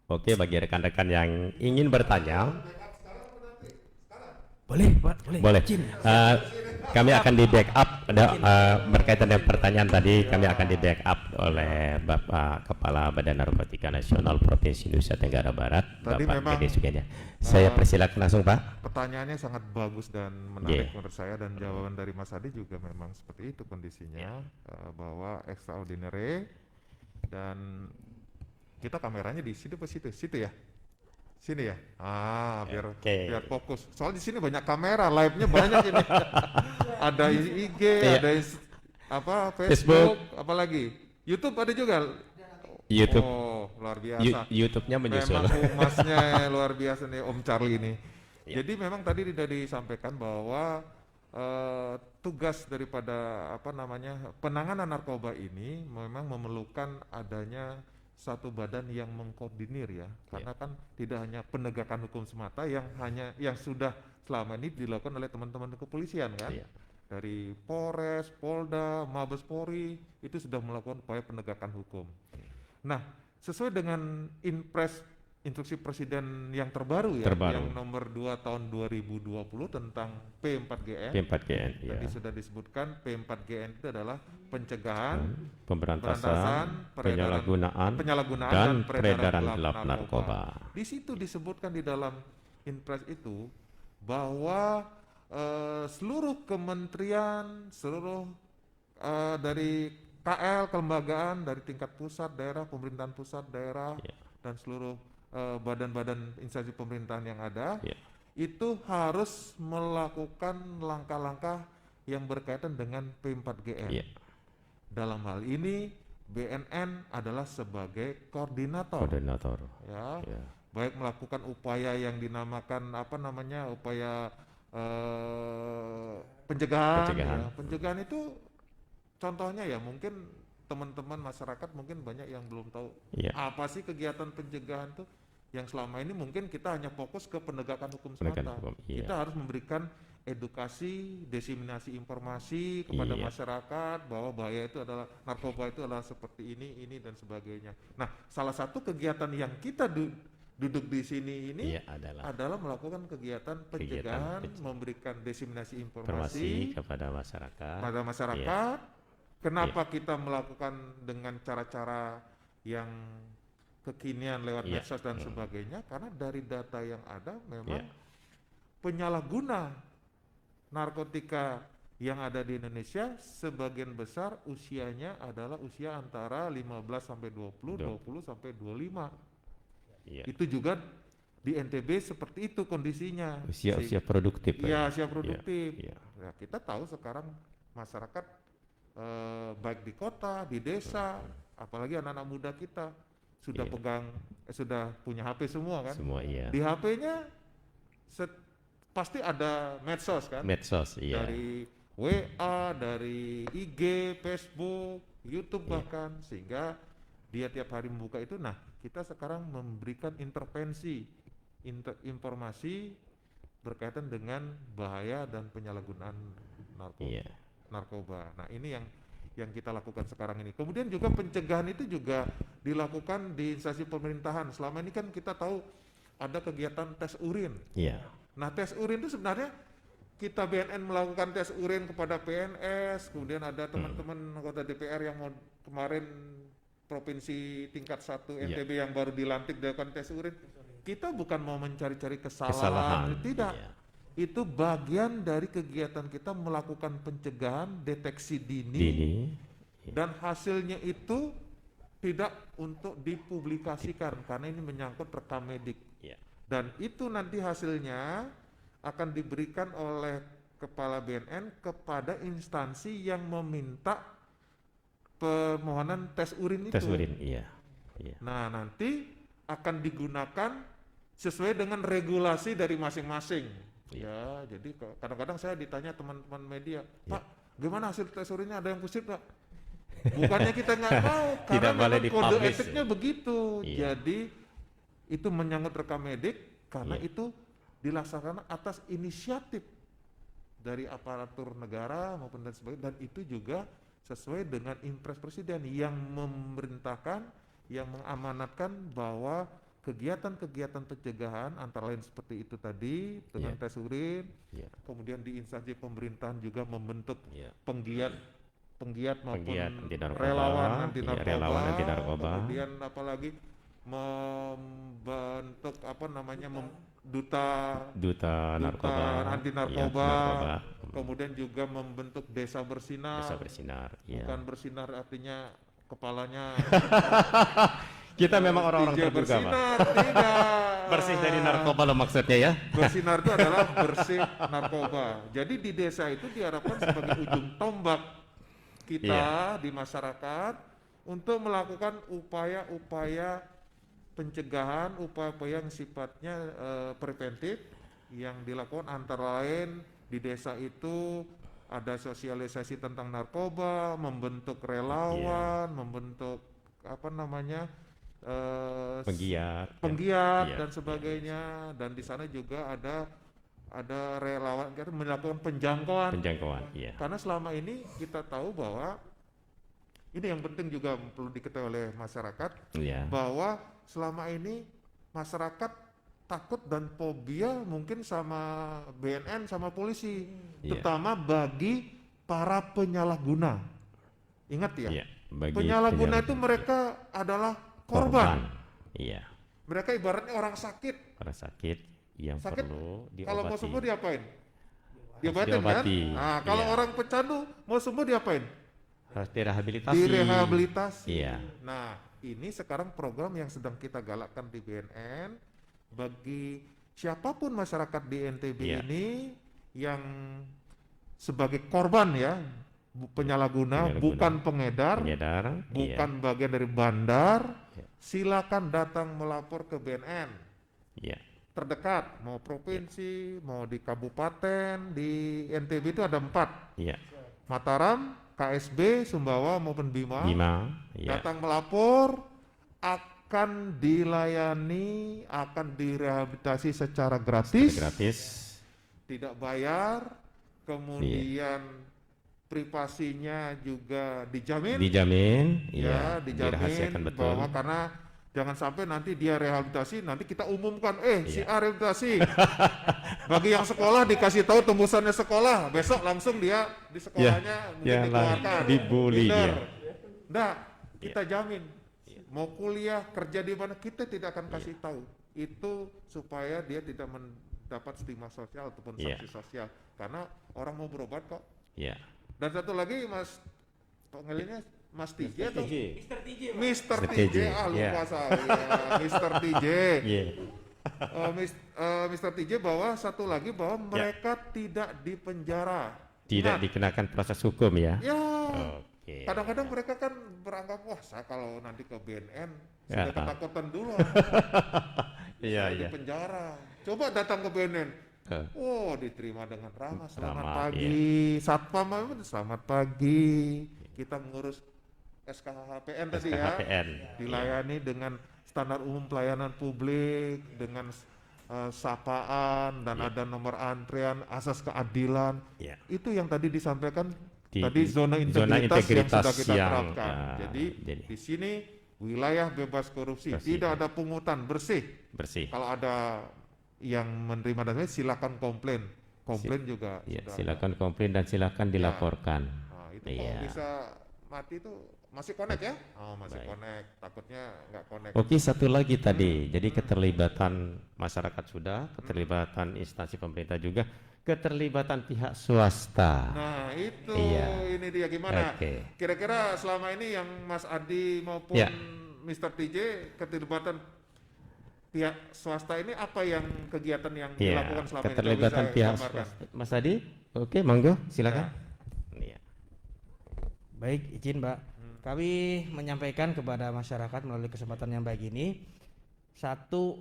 Oke, bagi rekan-rekan yang ingin bertanya, Boleh, Pak, boleh. boleh. Izin. Kami akan di backup berkaitan dengan pertanyaan tadi. Kami akan di backup oleh Bapak Kepala Badan Narkotika Nasional Provinsi Nusa Tenggara Barat, Tadi Bapak memang, Gede Sugenda. Saya persilakan langsung, Pak. Pertanyaannya sangat bagus dan menarik menurut saya, dan jawaban dari Mas Adi juga memang seperti itu kondisinya, bahwa extraordinary, dan kita kameranya di situ ya. Sini ya. Biar biar fokus. Soal di sini banyak kamera, live-nya banyak ini. Ada IG, ada Facebook, apalagi YouTube ada juga. YouTube. Oh, luar biasa. YouTube-nya menyusul. Memang humasnya luar biasa nih Om Charlie ini. Jadi memang tadi sudah disampaikan bahwa tugas daripada penanganan narkoba ini memang memerlukan adanya satu badan yang mengkoordinir ya, karena kan tidak hanya penegakan hukum semata yang sudah selama ini dilakukan oleh teman-teman kepolisian kan, dari Polres, Polda, Mabes Polri itu sudah melakukan upaya penegakan hukum. Nah, sesuai dengan instruksi Presiden yang terbaru ya, yang nomor 2 tahun 2020 tentang P4GN. Tadi sudah disebutkan P4GN itu adalah pencegahan, pemberantasan, penyalahgunaan dan peredaran gelap narkoba. Di situ disebutkan di dalam Inpres itu bahwa seluruh kementerian, seluruh dari KL, kelembagaan dari tingkat pusat, daerah, pemerintahan pusat, daerah, dan seluruh badan-badan instansi pemerintahan yang ada, itu harus melakukan langkah-langkah yang berkaitan dengan P4GN. Dalam hal ini BNN adalah sebagai koordinator. Baik melakukan upaya yang dinamakan upaya pencegahan. Pencegahan itu contohnya ya, mungkin teman-teman masyarakat mungkin banyak yang belum tahu apa sih kegiatan pencegahan itu. Yang selama ini mungkin kita hanya fokus ke penegakan hukum semata. Kita harus memberikan edukasi, diseminasi informasi kepada masyarakat bahwa bahaya itu adalah narkoba itu adalah seperti ini dan sebagainya. Nah, salah satu kegiatan yang kita duduk di sini ini adalah melakukan kegiatan pencegahan, memberikan diseminasi informasi kepada masyarakat. Kenapa kita melakukan dengan cara-cara yang kekinian lewat medsos dan sebagainya? Karena dari data yang ada memang penyalahguna narkotika yang ada di Indonesia sebagian besar usianya adalah usia antara 15 sampai 20 sampai 25. Itu juga di NTB seperti itu kondisinya. Usia produktif. Usia produktif. Nah, kita tahu sekarang masyarakat baik di kota, di desa, apalagi anak-anak muda kita sudah sudah punya HP semua kan? Di HP-nya pasti ada medsos kan? Dari WA, dari IG, Facebook, YouTube bahkan, sehingga dia tiap hari membuka itu. Nah, kita sekarang memberikan intervensi, informasi berkaitan dengan bahaya dan penyalahgunaan narkoba. Nah, ini yang kita lakukan sekarang ini. Kemudian juga pencegahan itu juga dilakukan di instansi pemerintahan. Selama ini kan kita tahu ada kegiatan tes urin. Nah, tes urin itu sebenarnya kita BNN melakukan tes urin kepada PNS, kemudian ada teman-teman anggota DPR yang kemarin provinsi tingkat 1 NTB yang baru dilantik dilakukan tes urin. Kita bukan mau mencari-cari kesalahan. Tidak. Itu bagian dari kegiatan kita melakukan pencegahan, deteksi dini. Dan hasilnya itu tidak untuk dipublikasikan karena ini menyangkut rekam medik. Dan itu nanti hasilnya akan diberikan oleh Kepala BNN kepada instansi yang meminta permohonan tes urin itu. Nah, nanti akan digunakan sesuai dengan regulasi dari masing-masing. Jadi kadang-kadang saya ditanya teman-teman media, Pak, Gimana hasil tes urinnya, ada yang positif nggak? Bukannya kita nggak mau, karena Tidak boleh memang kode dipublish, etiknya begitu. Iya. Jadi itu menyangkut rekam medik karena Iya. itu dilaksanakan atas inisiatif dari aparatur negara maupun dan sebagainya, dan itu juga sesuai dengan impres presiden yang memerintahkan, yang mengamanatkan bahwa kegiatan-kegiatan pencegahan antara lain seperti itu tadi dengan Iya. tes urin, Iya. kemudian di instansi pemerintahan juga membentuk Iya. penggiat maupun Penggiat anti narkoba, relawan anti iya, narkoba, relawan anti narkoba. kemudian apalagi membentuk apa namanya Duta narkoba, anti iya, narkoba, narkoba. kemudian juga membentuk desa bersinar. Desa bersinar, iya. Bukan bersinar artinya kepalanya Kita memang orang-orang DJ terbuka, Pak. bersinar, tidak. Bersih dari narkoba lo maksudnya ya? Bersinar itu adalah bersih narkoba. Jadi di desa itu diharapkan sebagai ujung tombak kita di masyarakat untuk melakukan upaya-upaya pencegahan, upaya-upaya yang sifatnya preventif yang dilakukan antara lain di desa itu ada sosialisasi tentang narkoba, membentuk relawan, membentuk apa namanya Penggiat. penggiat Iya, dan sebagainya, dan di sana juga ada relawan yang melakukan penjangkauan. Penjangkauan, iya. Karena selama ini kita tahu bahwa ini yang penting juga perlu diketahui oleh masyarakat, Iya. bahwa selama ini masyarakat takut dan fobia mungkin sama BNN sama polisi, Iya. terutama bagi para penyalahguna. Ingat ya, Iya. Bagi penyalahguna itu mereka adalah korban. Iya. Mereka ibaratnya orang sakit. Orang sakit yang Sakit, perlu diobati. kalau mau sembuh diapain? Diobatin kan? diobati, Nah, kalau iya. orang pecandu mau sembuh diapain? Harus direhabilitasi. Direhabilitasi. Iya. Nah, ini sekarang program yang sedang kita galakkan di BNN bagi siapapun masyarakat di NTB Iya. ini yang sebagai korban ya, penyalahguna, bukan pengedar, Pengedar. bukan bagian dari bandar, Iya. silakan datang melapor ke BNN Iya. terdekat, mau provinsi, mau di kabupaten, di NTB itu ada 4, Iya. Mataram, KSB, Sumbawa maupun Bima. Iya. Datang melapor, akan dilayani, akan direhabilitasi secara gratis, Gratis. tidak bayar, kemudian privasinya juga dijamin, Dijamin. ya, Iya. dijamin Dirahasiakan betul. bahwa karena jangan sampai nanti dia rehabilitasi, nanti kita umumkan, si Iya. A rehabilitasi. Bagi yang sekolah dikasih tahu tembusannya sekolah, besok langsung dia di sekolahnya mungkin ya, dikeluarkan. dibully Minder. dia. Nggak, kita jamin. Mau kuliah, kerja di mana, kita tidak akan kasih tahu. Itu supaya dia tidak mendapat stigma sosial ataupun Iya. sanksi sosial. Karena orang mau berobat kok. Iya. Dan satu lagi Mas, panggilannya Mas TJ atau Mr. Mr. TJ, TJ, lupa ya. saya, Mr. TJ. Iya. Mr. TJ bahwa satu lagi bahwa mereka tidak dipenjara. Tidak Ingat, dikenakan proses hukum ya. ya, Oke. kadang-kadang mereka kan beranggap wah saya kalau nanti ke BNN Ya. sudah ketakutan dulu. Iya, Di iya. penjara. Coba datang ke BNN. Eh, Oh, diterima dengan ramah. Selamat Ramah, pagi. Satpam, selamat pagi. Kita ngurus SKHPN tadi ya. SKHPN. Dilayani dengan standar umum pelayanan publik, dengan sapaan dan ada nomor antrian, asas keadilan. Iya. Itu yang tadi disampaikan Di- tadi zona zona integritas, yang integritas sudah kita yang, terapkan. jadi- Di sini wilayah bebas korupsi, Bersih. tidak ada pungutan, bersih. Bersih. Kalau ada yang menerima dan lain, silakan komplain. Komplain juga Iya, sudah. silakan komplain dan silakan dilaporkan. Nah, itu Iya. kalau bisa mati itu masih connect ya? Oh, masih Baik. connect. Takutnya nggak connect. Oke, satu lagi tadi. Jadi keterlibatan masyarakat sudah, keterlibatan instansi pemerintah juga, keterlibatan pihak swasta. Nah, itu Iya. ini dia gimana? Oke. Kira-kira selama ini yang Mas Adi maupun Ya. Mr. TJ keterlibatan pihak swasta ini apa yang kegiatan yang Iya, dilakukan selama ini? Kalau keterlibatan bisa pihak gambarkan. swasta. Mas Adi, oke, monggo, silakan. Iya. Baik, izin Mbak. Kami menyampaikan kepada masyarakat melalui kesempatan yang baik ini, satu,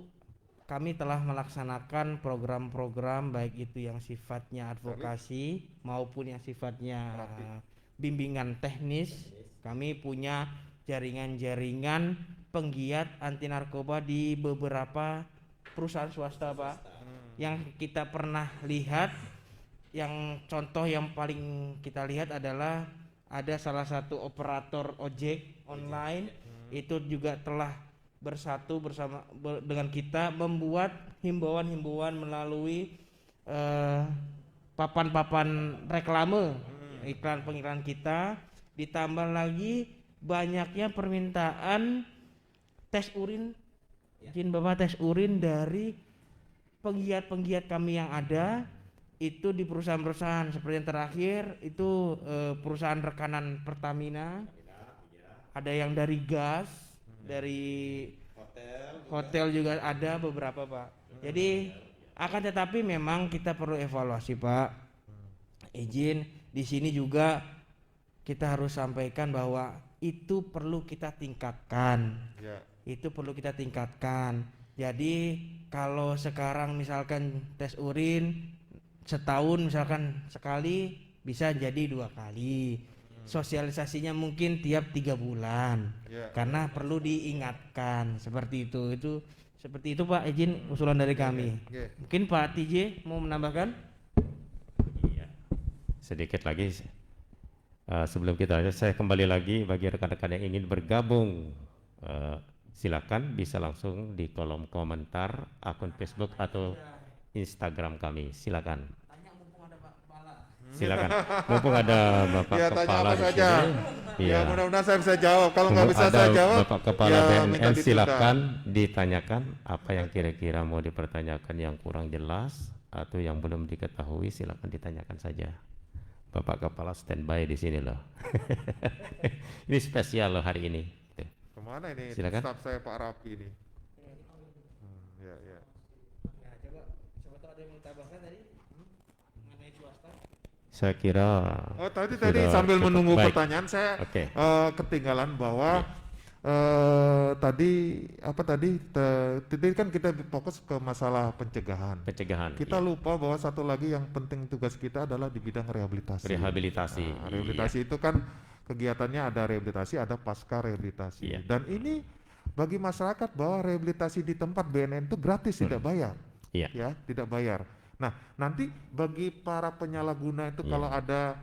kami telah melaksanakan program-program baik itu yang sifatnya advokasi maupun yang sifatnya bimbingan teknis. Kami punya jaringan-jaringan penggiat anti narkoba di beberapa perusahaan swasta, Pak. Yang kita pernah lihat, yang contoh yang paling kita lihat adalah ada salah satu operator ojek online itu juga telah bersatu bersama dengan kita membuat himbauan-himbauan melalui papan-papan reklame, iklan-pengiklan kita, ditambah lagi banyaknya permintaan tes urin, izin Bapak, tes urin dari penggiat-penggiat kami yang ada itu di perusahaan-perusahaan seperti yang terakhir itu perusahaan rekanan Pertamina, ada yang dari gas, dari hotel juga ada beberapa, Pak. Jadi akan tetapi memang kita perlu evaluasi, Pak. Izin di sini juga kita harus sampaikan bahwa itu perlu kita tingkatkan. Itu perlu kita tingkatkan. Jadi kalau sekarang misalkan tes urin setahun misalkan sekali, bisa jadi 2 kali. Sosialisasinya mungkin tiap 3 bulan. Karena perlu diingatkan seperti itu. Itu seperti itu, Pak. Izin usulan dari kami. Mungkin Pak TJ mau menambahkan? Iya. Sedikit lagi sebelum kita lanjut, saya kembali lagi bagi rekan-rekan yang ingin bergabung, silakan bisa langsung di kolom komentar akun Facebook atau Instagram kami. Silakan. Silakan. Mumpung ada Bapak Ya, tanya Kepala apa di saja. sini. Ya, mudah-mudahan saya bisa jawab. Kalau nggak Mumpung bisa ada saya jawab, Bapak Kepala ya minta BNN, ditunda. silakan ditanyakan apa yang kira-kira mau dipertanyakan yang kurang jelas atau yang belum diketahui, silakan ditanyakan saja. Bapak Kepala standby di sini loh. Ini spesial loh hari ini. Kemana ini? Silakan. Staf saya Pak Rapi ini. Ya. Coba tahu ada yang mau tambahkan tadi mengenai swasta? Saya kira Tadi sudah sambil cukup menunggu baik. pertanyaan saya Oke. ketinggalan bahwa tadi kan kita fokus ke masalah pencegahan. Kita iya. lupa bahwa satu lagi yang penting tugas kita adalah di bidang rehabilitasi. Rehabilitasi. Nah, rehabilitasi itu kan kegiatannya ada rehabilitasi, ada pasca rehabilitasi. Iya. Dan ini bagi masyarakat bahwa rehabilitasi di tempat BNN itu gratis, tidak bayar. Iya. Ya, tidak bayar. Nah, nanti bagi para penyalahguna itu kalau ada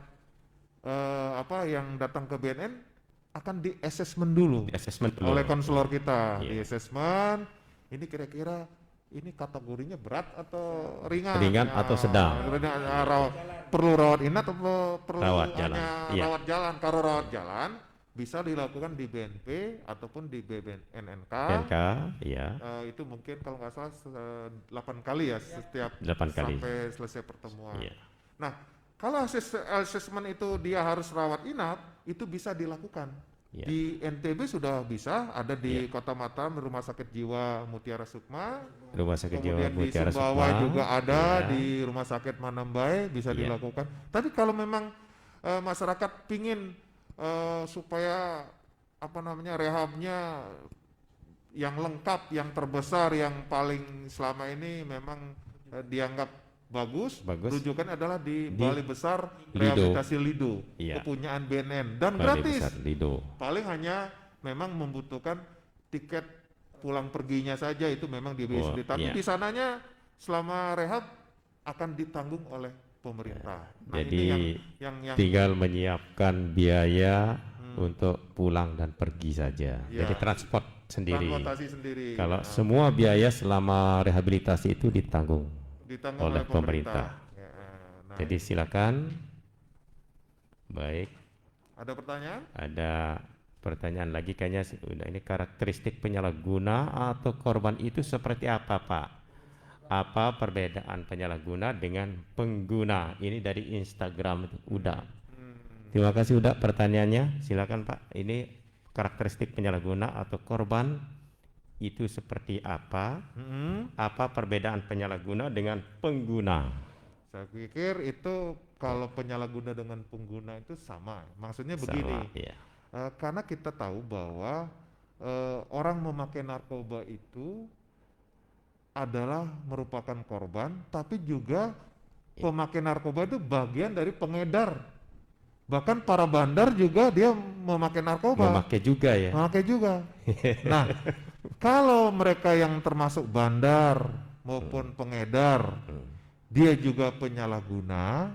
yang datang ke BNN akan di assessment dulu Assessment dulu. oleh konselor kita. Iya. Di assessment, ini kira-kira ini kategorinya berat atau ringan? Ringan atau sedang? Perlu rawat inap atau perlu Rawat jalan. hanya Iya. rawat jalan? Kalau rawat jalan bisa dilakukan di BNP ataupun di BNNK. NK, iya. Itu mungkin kalau nggak salah 8 kali ya setiap 8 kali. sampai selesai pertemuan. Iya. Nah, kalau assessment itu dia harus rawat inap, itu bisa dilakukan. Iya. Di NTB sudah bisa, ada di Kota Mataram Rumah Sakit Jiwa Mutiara Sukma. Rumah Sakit Jiwa Kemudian Mutiara di Sumbawa Sukma. juga ada, Iya. di Rumah Sakit Manambai bisa Iya. dilakukan. Tapi kalau memang masyarakat pingin supaya rehabnya yang lengkap, yang terbesar, yang paling selama ini memang dianggap bagus. Rujukan adalah di Balai Besar Rehabilitasi Lido, Iya. kepunyaan BNN dan Balai gratis. Besar Lido. Paling hanya memang membutuhkan tiket pulang perginya saja, itu memang dibiayai sendiri. Tapi iya. di sananya selama rehab akan ditanggung oleh pemerintah. Nah, Jadi ini yang tinggal menyiapkan biaya untuk pulang dan pergi saja. Ya. Jadi transport sendiri. transportasi sendiri. Kalau semua biaya selama rehabilitasi itu ditanggung oleh pemerintah. pemerintah. Ya, nah, Jadi silakan. Baik, ada pertanyaan? ada pertanyaan lagi kayaknya udah, ini karakteristik penyalahguna atau korban itu seperti apa, Pak? Apa perbedaan penyalahguna dengan pengguna? Ini dari Instagram itu udah. Terima kasih udah pertanyaannya. Silakan Pak. Ini karakteristik penyalahguna atau korban itu seperti apa? Apa perbedaan penyalahguna dengan pengguna? Saya pikir itu kalau penyalahguna dengan pengguna itu sama. Maksudnya begini, Sama, iya. Karena kita tahu bahwa orang memakai narkoba itu adalah merupakan korban, tapi juga pemakai narkoba itu bagian dari pengedar. Bahkan para bandar juga dia memakai narkoba. Memakai juga ya. Memakai juga. Nah, kalau mereka yang termasuk bandar maupun pengedar, dia juga penyalahguna,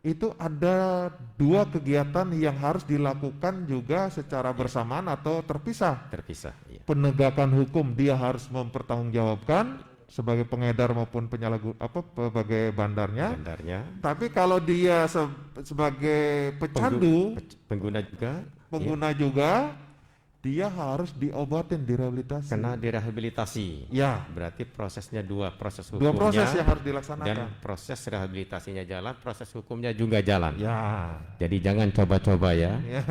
itu ada 2 kegiatan yang harus dilakukan juga secara bersamaan atau terpisah. Terpisah. Iya. Penegakan hukum dia harus mempertanggungjawabkan sebagai pengedar maupun sebagai bandarnya. Tapi kalau dia sebagai pecandu, pengguna juga, dia harus diobatin, direhabilitasi. Kena direhabilitasi. Ya. Berarti prosesnya 2, proses hukumnya. 2 proses yang harus dilaksanakan. Dan proses rehabilitasinya jalan, proses hukumnya juga jalan. Ya. Jadi jangan coba-coba ya. Ya.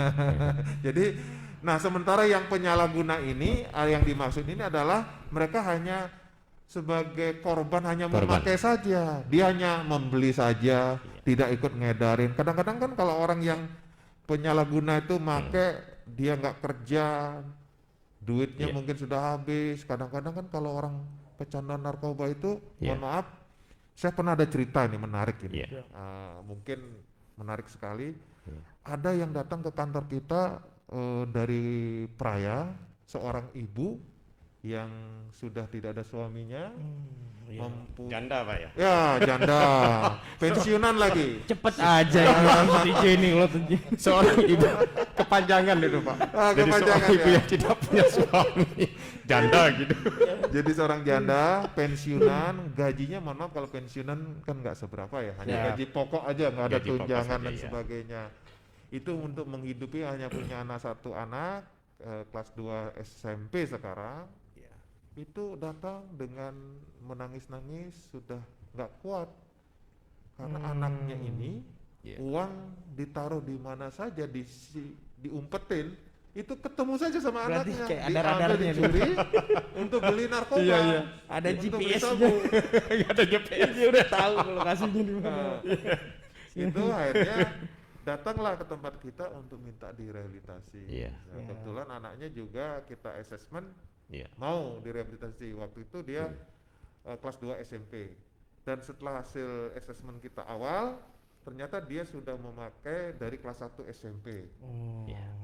Jadi, nah sementara yang penyalahguna ini, yang dimaksud ini adalah mereka hanya sebagai korban, hanya memakai saja, dia hanya membeli saja, tidak ikut ngedarin. Kadang-kadang kan kalau orang yang penyalahguna itu make, dia nggak kerja, duitnya mungkin sudah habis. Kadang-kadang kan kalau orang pecandu narkoba itu, mohon maaf, saya pernah ada cerita ini menarik ini, mungkin menarik sekali. Ada yang datang ke kantor kita dari Praia, seorang ibu yang sudah tidak ada suaminya, Janda Pak ya? Ya, janda, pensiunan lagi. Cepet aja ya DJ ini kalau Seorang ibu kepanjangan itu Pak. Jadi kepanjangan, seorang ibu ya. yang tidak punya suami, janda gitu. Jadi seorang janda pensiunan, gajinya mohon maaf kalau pensiunan kan nggak seberapa ya, hanya gaji pokok aja, nggak ada Gaji pokok tunjangan saja, dan ya. sebagainya. Itu untuk menghidupi, hanya punya satu anak, kelas 2 SMP sekarang. Itu datang dengan menangis-nangis, sudah nggak kuat karena anaknya ini uang ditaruh di mana saja, diumpetin, itu ketemu saja sama Berarti anaknya, kayak ada diambil, radarnya dicuri untuk beli narkoba. Ada untuk beli GPS-nya. sabu. Ada GPS. Dia udah tahu lokasinya di mana. Itu akhirnya datanglah ke tempat kita untuk minta direhabilitasi. Nah, kebetulan anaknya juga kita assessment, mau direhabilitasi. Waktu itu dia kelas 2 SMP. Dan setelah hasil assessment kita awal, ternyata dia sudah memakai dari kelas 1 SMP.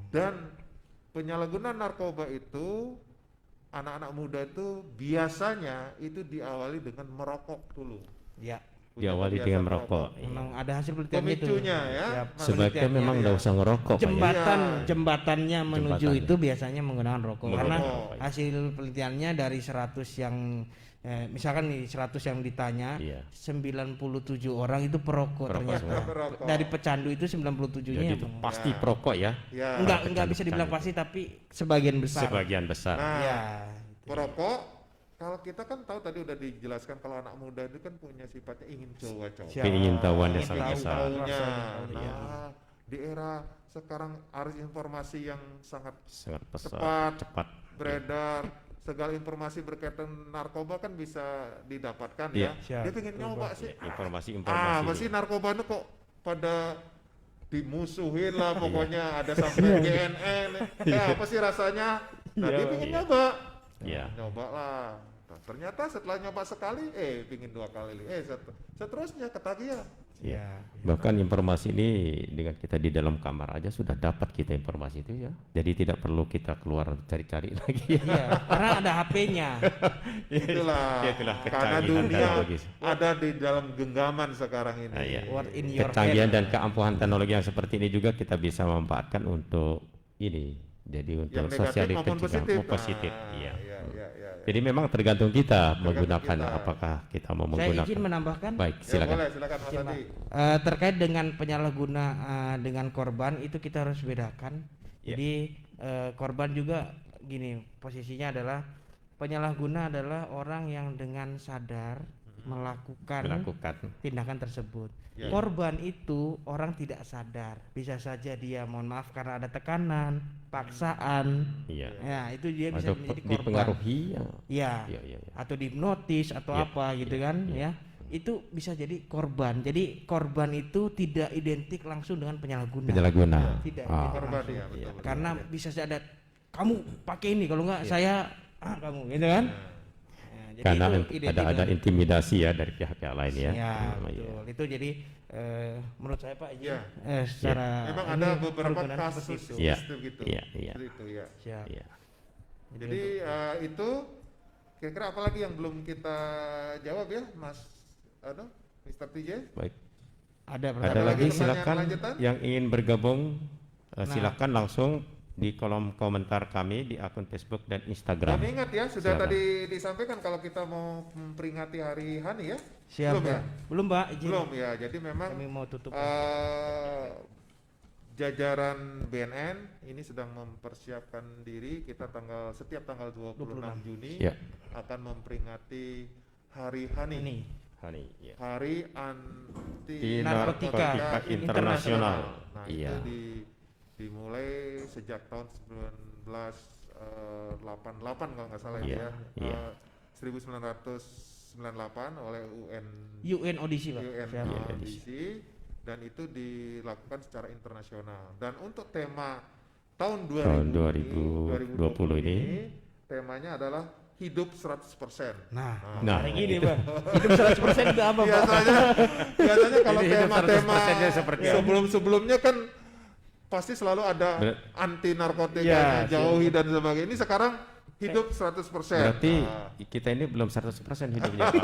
Dan penyalahgunaan narkoba itu, anak-anak muda itu biasanya itu diawali dengan merokok dulu. Ya. Diawali dengan merokok. Memang ada hasil penelitian itu. Pemicunya ya. Sebaiknya memang nggak usah ngerokok Pak ya. Jembatannya menuju Jembatannya. itu biasanya menggunakan rokok. Karena Merokok. hasil penelitiannya dari 100 yang misalkan nih 100 yang ditanya, 97 orang itu perokok ternyata. semua. Perokok. Dari pecandu itu 97-nya Jadi yang itu pasti perokok ya. Ya. enggak bisa dibilang pasti, tapi sebagian besar. Sebagian besar. Nah, Ya. perokok, kalau kita kan tahu tadi udah dijelaskan kalau anak muda itu kan punya sifatnya ingin coba-coba. Ingin tahuannya Ingin sangat tahu. besar. Maunya. Iya. Nah, di era sekarang arus informasi yang sangat Sangat besar. cepat beredar, segala informasi berkaitan narkoba kan bisa didapatkan ya. Dia pengen nyoba sih. Informasi-informasi. Masih narkoba itu kok pada dimusuhin lah pokoknya, ada sampai GNN. Apa sih rasanya? Nah, dia pengen nyoba. Nyoba lah. Nah, ternyata setelah nyoba sekali, pingin 2 kali, seterusnya ketagihan. Bahkan informasi ini dengan kita di dalam kamar aja sudah dapat kita informasi itu ya. Jadi tidak perlu kita keluar cari-cari lagi. Karena ada HP-nya. Itulah karena kecanggihan dunia teknologis. ada di dalam genggaman sekarang ini. What in your Kecanggihan head. dan keampuhan teknologi yang seperti ini juga kita bisa memanfaatkan untuk ini. Jadi untuk Yang sosial negatif maupun positif. positif. Nah, Iya. iya. Jadi memang tergantung kita Tergantung menggunakan kita. apakah kita mau Saya menggunakan. izin menambahkan. Baik, Ya, silakan. boleh, silakan Mas Adi. Terkait dengan penyalahguna dengan korban itu kita harus bedakan. Jadi korban juga gini, posisinya adalah penyalahguna adalah orang yang dengan sadar melakukan tindakan tersebut. Korban itu orang tidak sadar, bisa saja dia mohon maaf karena ada tekanan, paksaan, ya itu dia bisa Atau menjadi korban. dipengaruhi Ya, atau dihipnotis atau apa gitu kan, ya itu bisa jadi korban. Jadi korban itu tidak identik langsung dengan penyalahguna. Tidak identik Korban langsung. ya, betul. Karena bisa saja ada kamu pakai ini, kalau enggak saya kamu gitu kan. jadi Karena itu ada intimidasi ya dari pihak-pihak lain ya. ya, Oh, iya. betul. Itu jadi menurut saya Pak Iji, Ya. secara Memang ini ada beberapa pergunaan kasus seperti itu. Iya. sistem gitu. Iya, iya. Seperti itu ya. Siap. Iya. Jadi itu kira-kira apa lagi yang belum kita jawab ya, Mas Mr. TJ? Baik. Ada Ada pertanyaan lagi pertanyaan silakan lanjutan? yang ingin bergabung silakan langsung di kolom komentar kami di akun Facebook dan Instagram. Dan ingat ya, sudah Silakan. tadi disampaikan kalau kita mau memperingati Hari Hani ya. Siap, Belum ya? Pak. Belum Pak, izin. Belum ya. Jadi memang Kami mau tutup. jajaran BNN ini sedang mempersiapkan diri. Kita setiap tanggal 26 Juni Ya. akan memperingati Hari Hani. Ini Hani, ya. Hari Anti Di Narkotika Narkotika Internasional. Nah, Iya. itu dimulai sejak tahun 1988 kalau nggak salah Iya, ya. iya. 1998 oleh UN Audisi Pak. UN Siap. Audisi, dan itu dilakukan secara internasional. Dan untuk tema tahun 2020 ini, temanya adalah hidup 100%. Nah, Nah, hari ini Pak. Hidup 100% itu apa Pak? Biasanya kalau Ini hidup tema-tema 100%-nya seperti apa? sebelum-sebelumnya kan pasti selalu ada anti narkotika, jauhi dan sebagainya. Ini sekarang hidup 100%. berarti Nah, kita ini belum 100% hidupnya. Pak.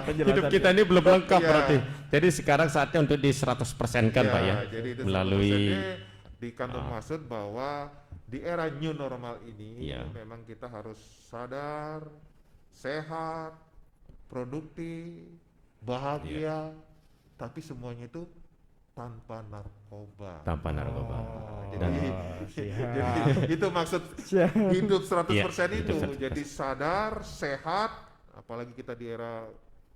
Jadi, ya. hidup kita ini belum lengkap Iya. berarti. Jadi sekarang saatnya untuk di 100%-kan Pak ya. Jadi itu Melalui 100% dikandung maksud bahwa di era new normal ini Iya. memang kita harus sadar, sehat, produktif, bahagia, tapi semuanya itu tanpa narkoba. tanpa narkoba. Jadi, jadi itu maksud hidup 100% Iya, itu. hidup 100%. Jadi sadar, sehat, apalagi kita di era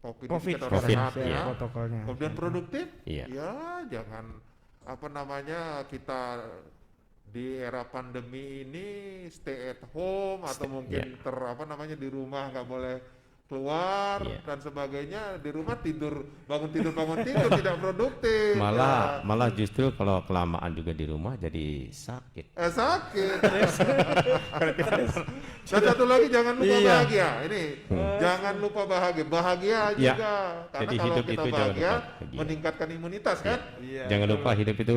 COVID, ini Covid, kita harus Covid, sehat iya. ya. Protokolnya. Kemudian produktif, Iya. ya jangan kita di era pandemi ini stay at home atau mungkin di rumah nggak boleh keluar Iya. dan sebagainya, di rumah bangun tidur tidak produktif. Malah justru kalau kelamaan juga di rumah jadi sakit. Sakit. Dan satu lagi jangan lupa Iya. bahagia. Ini jangan lupa bahagia Iya. juga. Karena Jadi kalau hidup kita itu jangan bahagia, lupa bahagia. meningkatkan imunitas kan? Jangan lupa hidup itu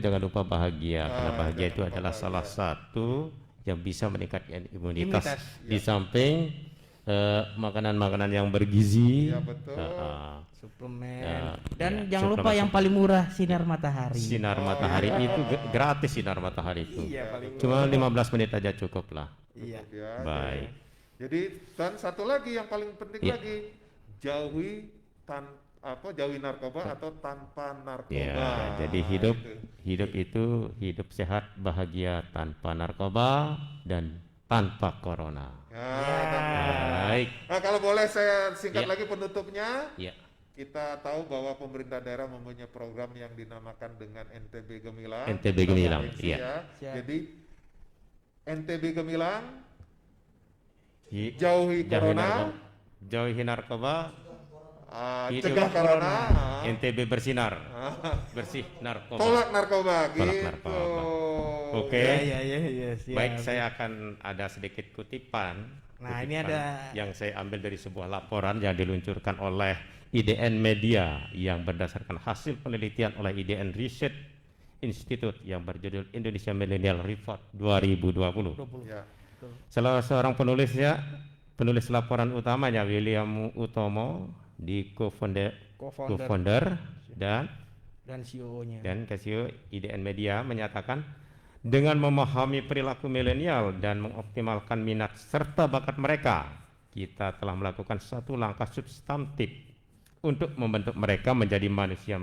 jangan lupa bahagia. Karena bahagia itu adalah salah satu yang bisa meningkatkan imunitas. Imunitas, Di samping makanan-makanan yang bergizi. Iya, betul. Suplemen. Dan Ya, jangan lupa suplemen. yang paling murah, sinar matahari. Sinar matahari itu gratis, sinar matahari itu. Cuma 15 menit aja cukup lah. Iya. Ya, Baik. Jadi dan satu lagi yang paling penting Iya. lagi, jauhi narkoba atau tanpa narkoba. Ya, jadi hidup itu hidup sehat, bahagia tanpa narkoba dan tanpa corona. Baik. Nah, kalau boleh saya singkat Iya. lagi penutupnya. Ya. Kita tahu bahwa pemerintah daerah mempunyai program yang dinamakan dengan NTB Gemilang. NTB Gemilang, Program iya. ya. Jadi NTB Gemilang, Hi- jauhi corona, jauhi narkoba, cegah corona, NTB bersinar, bersih narkoba. tolak narkoba. Tolak Gitu. narkoba. Oke. Iya, siap. Baik, saya akan ada sedikit kutipan. Nah, ini Kutipan ada- yang saya ambil dari sebuah laporan yang diluncurkan oleh IDN Media yang berdasarkan hasil penelitian oleh IDN Research Institute yang berjudul Indonesia Millennial Report 2020. Ya. Salah seorang penulis laporan utamanya William Utomo di co-founder dan CEO-nya. CEO IDN Media menyatakan dengan memahami perilaku milenial dan mengoptimalkan minat serta bakat mereka, kita telah melakukan satu langkah substantif untuk membentuk mereka menjadi manusia-manusia